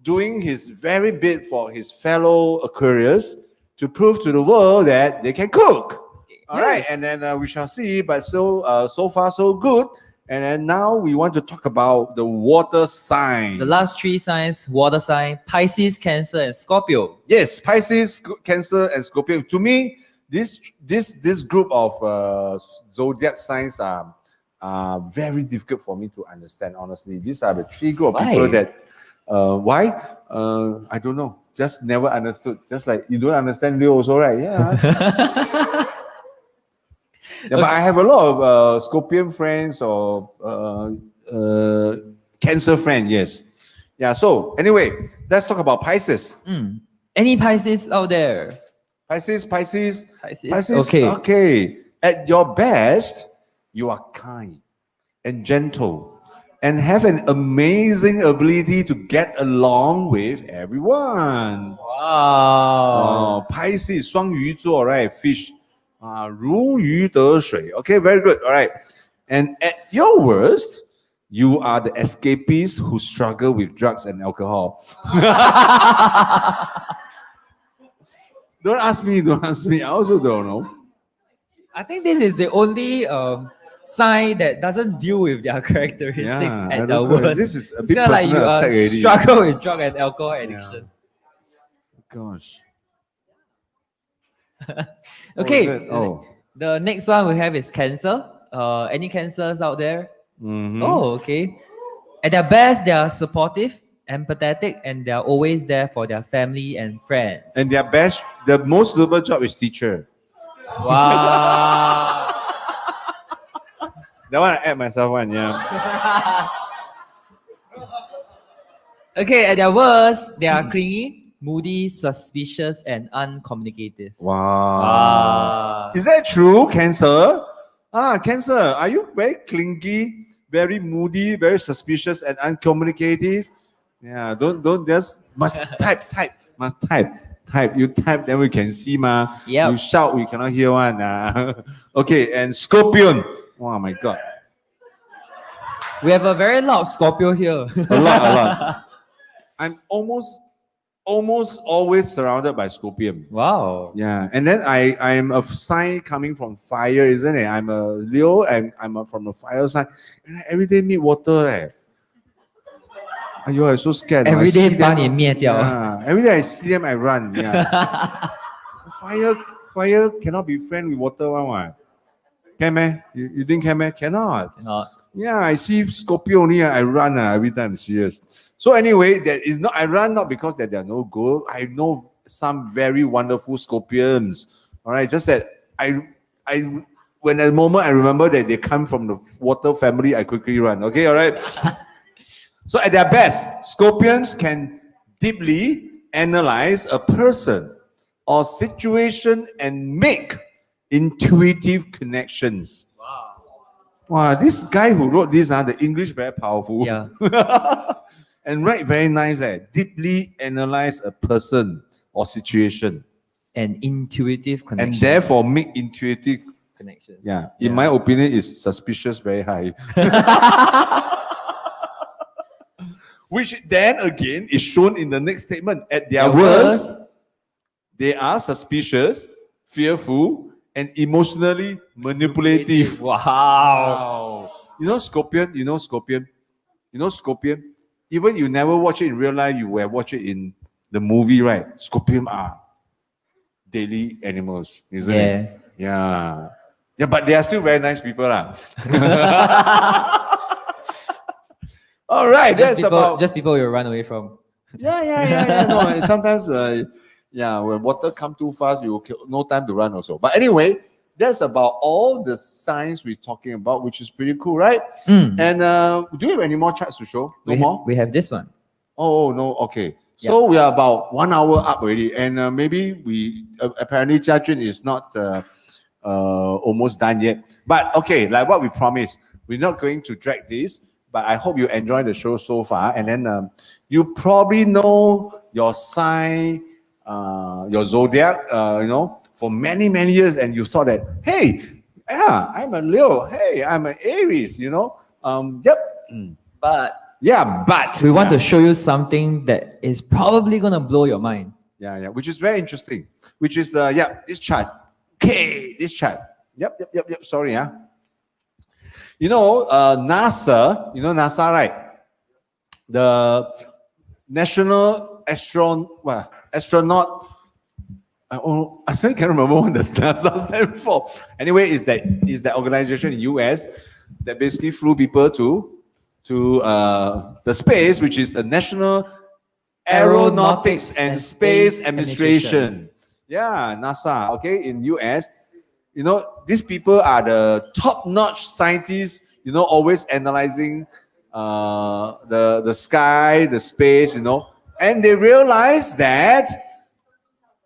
doing his very bit for his fellow Aquarius to prove to the world that they can cook. All right, and then we shall see. But so far so good. And then now we want to talk about the water sign. The last three signs, water sign, Pisces, Cancer, and Scorpio. Yes, Pisces, Cancer, and Scorpio. To me, this group of zodiac signs are very difficult for me to understand. Honestly, these are the three group of people that why I don't know. Just never understood. Just like you don't understand Leo also, right? Yeah. Yeah, but I have a lot of Scorpion friends or Cancer friends. Yes. Yeah. So anyway, let's talk about Pisces. Any Pisces out there? Pisces. Okay. Okay. At your best, you are kind and gentle and have an amazing ability to get along with everyone. Wow. Pisces, 双鱼座, right? Fish. 如鱼得水. Okay, very good. All right. And at your worst, you are the escapees who struggle with drugs and alcohol. Don't ask me. I also don't know. I think this is the only sign that doesn't deal with their characteristics I at don't their know. worst. This is a It's bit kinda like you personal attack already. struggle with drug and alcohol addictions. Gosh. Okay. Oh. The next one we have is Cancer. Any Cancers out there? Mm-hmm. Oh, okay. At their best, they are supportive, empathetic, and they are always there for their family and friends. And the most suitable job is teacher. Wow. That one I add myself one, yeah. Okay, at their worst, they are clingy, moody, suspicious, and uncommunicative. Wow. Is that true, Cancer? Cancer, are you very clingy, very moody, very suspicious, and uncommunicative? Yeah, don't just must type. You type, then we can see, ma. Yep. You shout, we cannot hear one. Okay, and Scorpion. Oh my God. We have a very loud Scorpio here. A lot. I'm almost almost always surrounded by Scorpion. Wow. Yeah, and then I'm a sign coming from fire, isn't it? I'm a Leo and from the fire sign, and I every day meet water. I'm so scared. I Every see day them- 把你灭掉。 Yeah, every day I see them, I run. Yeah, fire cannot be friend with water one. What? Can man? You think can man? Cannot. Cannot. Yeah, I see Scorpio only. I run every time. Serious. So anyway, that is not. I run not because that they are no good. I know some very wonderful Scorpions. All right, just that when at the moment I remember that they come from the water family, I quickly run. Okay, all right. So at their best, Scorpions can deeply analyze a person or situation and make intuitive connections. Wow, this guy who wrote this, the English very powerful. Yeah. And write very nice. Deeply analyze a person or situation. And intuitive connection. And therefore make intuitive. Connection. Yeah. In my opinion, is suspicious very high. Which then again is shown in the next statement. At their worst, they are suspicious, fearful, and emotionally manipulative. Wow. You know Scorpion? Even you never watch it in real life, you will watch it in the movie, right? Scorpion are daily animals, isn't it? Yeah. Yeah, but they are still very nice people. All right, Just people you run away from. Yeah. No, and sometimes, when water come too fast, you no time to run also. But anyway, that's about all the signs we're talking about, which is pretty cool, right? And do you have any more charts to show? No more? We have this one. Oh, no, okay. So we are about 1 hour up already. And maybe we, apparently Jia Jun is not almost done yet. But okay, like what we promised, we're not going to drag this. But I hope you enjoy the show so far. And then you probably know your sign, your zodiac, for many, many years. And you thought that, hey, yeah, I'm a Leo. Hey, I'm an Aries, But We want to show you something that is probably going to blow your mind. Yeah, which is very interesting. Which is, this chart. Okay, this chart. Yep. Sorry, NASA, NASA, right? The National Astronaut. I still can't remember what the NASA stands for. Anyway, is that organization in US that basically flew people to the space, which is the National Aeronautics and Space Administration. Yeah, NASA. Okay, in US. These people are the top-notch scientists, always analyzing the sky, the space, and they realize that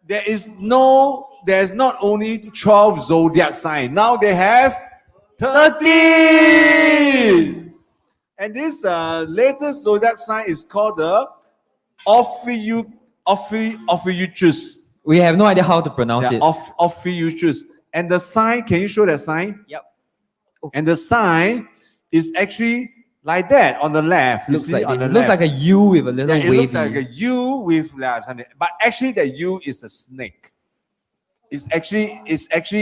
there's not only 12 zodiac signs. Now they have 13! And this latest zodiac sign is called the Ophiuchus. We have no idea how to pronounce it. Ophiuchus. And the sign, can you show that sign? Yep. And the sign is actually like that on the left. Looks like this. It looks like a U with a little wavy. It looks like a U with something. But actually, the U is a snake. It's actually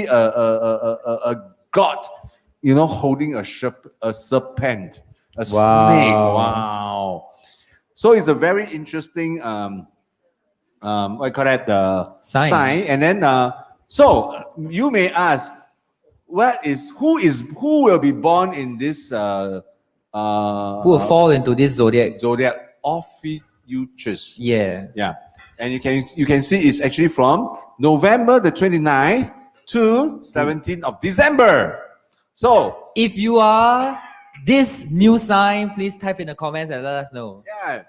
a god, holding a serpent, a snake. Wow. So it's a very interesting what you call that, the sign. And then so you may ask, who will be born in this who will fall into this zodiac? Ophiuchus. Yeah. And you can see it's actually from November the 29th to 17th of December. So if you are this new sign, please type in the comments and let us know. Yeah.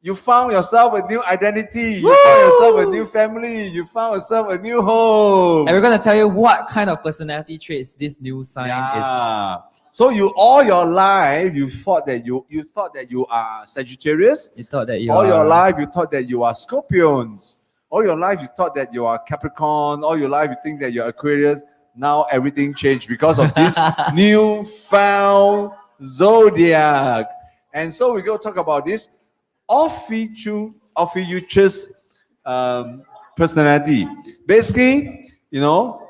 You found yourself a new identity. You found yourself a new family. You found yourself a new home. And we're going to tell you what kind of personality traits this new sign is. So all your life you thought that you are Sagittarius. You thought that all your life you thought that you are Scorpions. All your life you thought that you are Capricorn. All your life you think that you're Aquarius. Now everything changed because of this newfound zodiac. And so we're going to talk about this Ophiuchus personality. Basically, you know,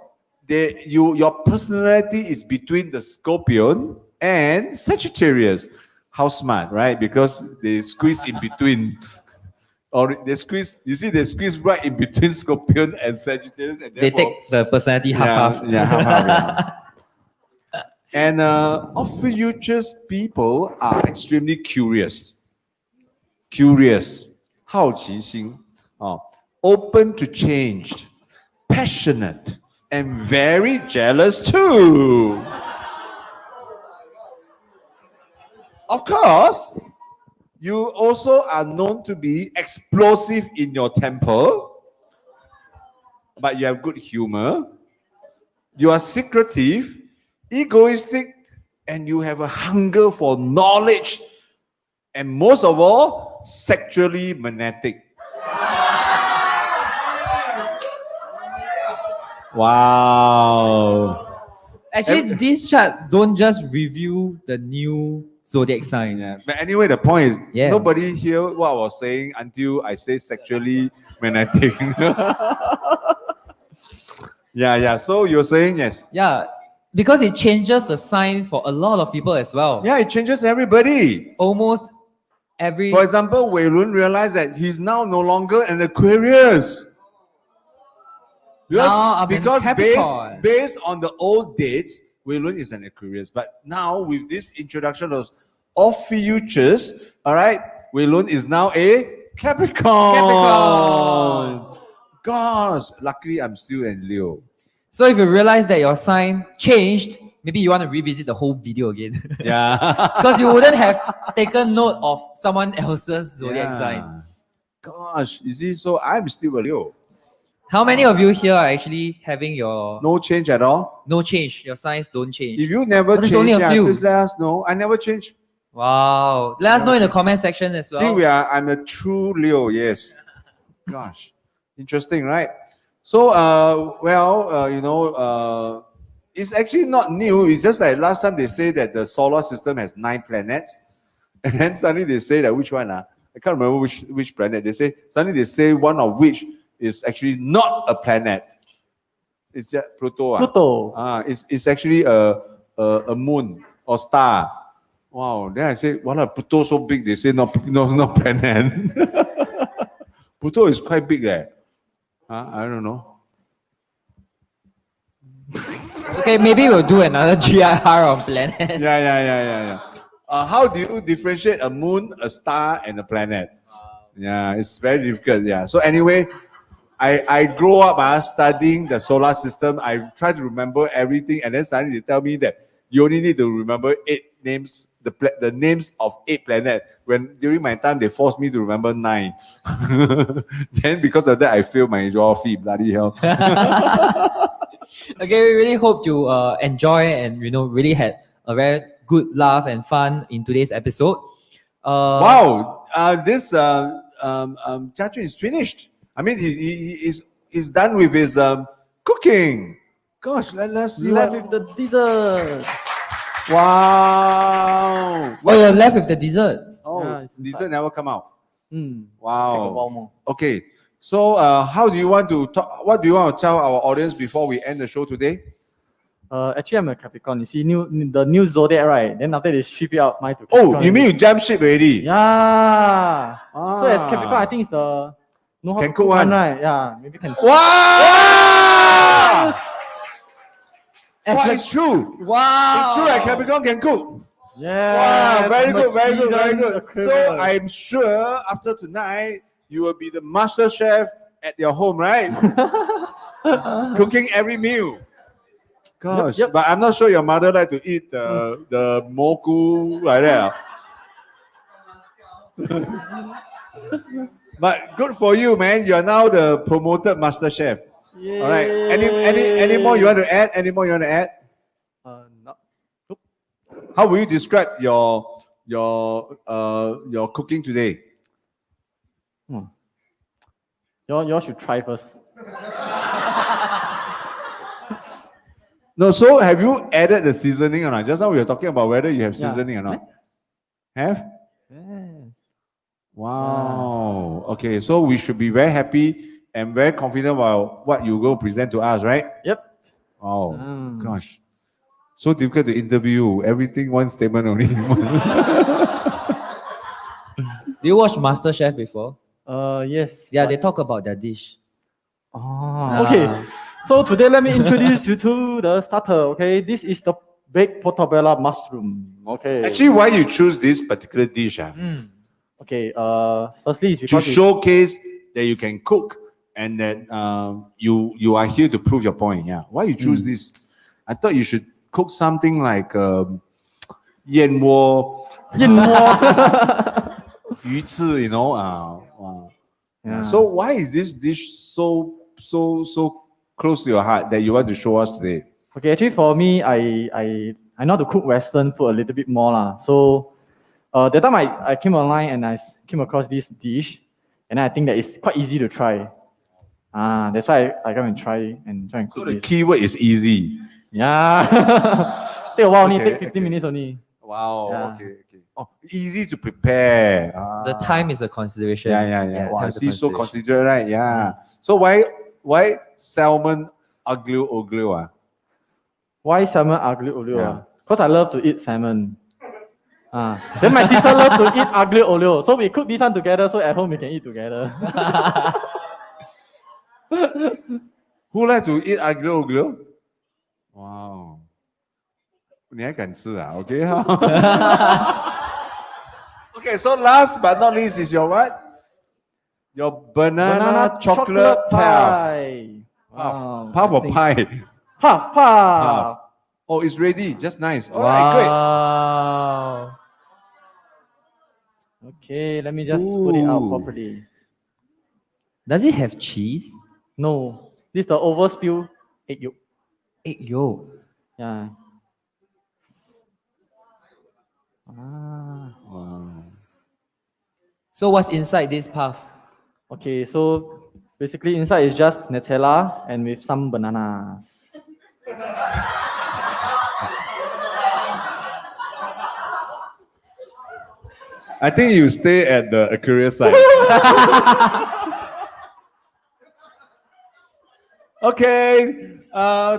your personality is between the Scorpion and Sagittarius. How smart, right? Because they squeeze in between. Or they squeeze, you see, they squeeze right in between Scorpion and Sagittarius. And They therefore, take the personality half-half. Yeah, half-half, yeah. And Ophiuchus people are extremely curious. Curious, 好奇心, open to change, passionate, and very jealous too. Of course, you also are known to be explosive in your temper, but you have good humor. You are secretive, egoistic, and you have a hunger for knowledge. And most of all, sexually magnetic. Wow. Actually, this chart don't just review the new zodiac sign. Yeah. But anyway, the point is, Yeah. nobody hear what I was saying until I say sexually magnetic. Yeah. So you're saying yes. Yeah, because it changes the sign for a lot of people as well. Yeah, it changes everybody. Almost every. For example, Wei Lun realized that he's now no longer an Aquarius. Now I'm in Because Capricorn. based on the old dates, Wei Lun is an Aquarius. But now with this introduction of Ophiuchus, all right, Wei Lun is now a Capricorn. Gosh, luckily I'm still in Leo. So if you realize that your sign changed, maybe you want to revisit the whole video again. Yeah. Because you wouldn't have taken note of someone else's zodiac sign. Gosh, you see, so I'm still a Leo. How many of you here are actually having your No change at all. no change? Your signs don't change. If you never there's change, only a few. please let us know. I never change. Wow. Let us know in the comment section as well. See, I'm a true Leo, yes. Gosh, interesting, right? So, it's actually not new. It's just like last time they say that the solar system has 9 planets. And then suddenly they say that which one? I can't remember which planet. Suddenly they say one of which is actually not a planet. It's just Pluto. Pluto. It's actually a moon or star. Wow. Then I say, wow, Pluto so big. They say no planet. Pluto is quite big there. I don't know. Okay, maybe we'll do another GIR on planets. Yeah. How do you differentiate a moon, a star, and a planet? Yeah, it's very difficult. Yeah. So anyway, I grow up studying the solar system. I try to remember everything, and then suddenly they tell me that you only need to remember 8 names, the names of 8 planets. When during my time they forced me to remember 9. Then because of that, I failed my geography. Bloody hell. Okay, we really hope you enjoy and really had a very good laugh and fun in today's episode. Wow, this Jia is finished. I mean, he's done with his cooking. Gosh, let's see Left with the dessert. Wow. Oh, you're left with the dessert. Oh, Yeah, dessert never come out. Take a Wow. while more. Okay. So, how do you want to talk? What do you want to tell our audience before we end the show today? Actually, I'm a Capricorn. You see, the new zodiac, right? Then after they ship it out, mine to Oh, Capricorn. you mean you jump ship already? Yeah. Ah. So as Capricorn, I think it's the know how Can to cook cook one. right? Yeah, maybe can. Wow! As Wow, a- it's true. Wow. It's true that Capricorn can cook. Yeah. Wow, very good. So Aquarius. I'm sure after tonight you will be the master chef at your home, right? Cooking every meal. Gosh, Yep. but I'm not sure your mother like to eat the mogu like that. But good for you, man. You are now the promoted master chef. Yay. All right. Any more you want to add? Any more you want to add? No. How will you describe your cooking today? Y'all should try first. No, so have you added the seasoning or not? Just now we were talking about whether you have Yeah. seasoning or not. Have? Yes. Wow. Okay, so we should be very happy and very confident about what you go present to us, right? Yep. Oh, gosh. So difficult to interview. Everything one statement only. Do you watch MasterChef before? Yes. Yeah, but- they talk about their dish. Okay. So today let me introduce you to the starter. Okay, this is the baked portobello mushroom. Okay. Actually, why you choose this particular dish? Okay. Firstly, it's To because showcase that you can cook and that you are here to prove your point. Yeah. Why you choose this? I thought you should cook something like 燕窝,鱼翅, you know. Yeah. So why is this dish so close to your heart that you want to show us today? Okay, actually for me, I know how to cook Western food a little bit more lah. So that time I came online and I came across this dish, and I think that it's quite easy to try. That's why I come and try and So cook the this. keyword is easy. Yeah. Take a while only, Okay, take 15 minutes only. Wow. Yeah. Okay. Oh, easy to prepare. The time is a consideration. Yeah. Wow, time is a see, so consideration. considerate, right? Yeah. So why salmon aglio olio? Why salmon aglio olio? Yeah. Because I love to eat salmon. Then my sister loves to eat aglio olio. So we cook this one together so at home we can eat together. Who likes to eat aglio olio? Wow. 你还敢吃啊? Okay. Okay, so last but not least is your what? Your banana chocolate puff. Wow, Puff or I think- pie? Puff. Puff. Oh, it's ready. Just nice. All right, great. Wow. Okay, let me just put it out Ooh. properly. Does it have cheese? No, this is the overspill egg yolk. Egg yolk. Yeah. Wow. So what's inside this puff? Okay, so basically inside is just Nutella and with some bananas. I think you stay at the Aquarius side. Okay.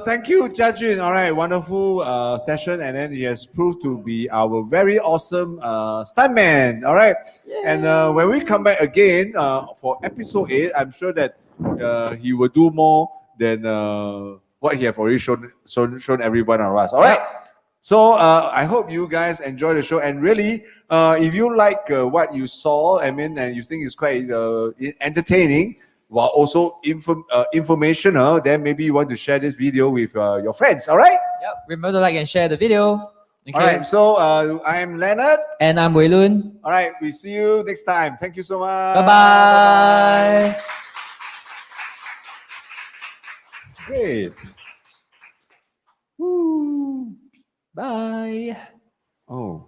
Thank you, Jia. All right, wonderful session, and then he has proved to be our very awesome stuntman. All right, and when we come back again for episode 8, I'm sure that he will do more than what he have already shown everyone of us. All right. So I hope you guys enjoy the show, and really, if you like what you saw, I mean, and you think it's quite entertaining, while also informational, then maybe you want to share this video with your friends. All right. Yep. Remember to like and share the video. Okay. All right. So I am Leonard. And I'm Wei Lun. All right. We see you next time. Thank you so much. Bye-bye. Great. Woo. Bye. Oh.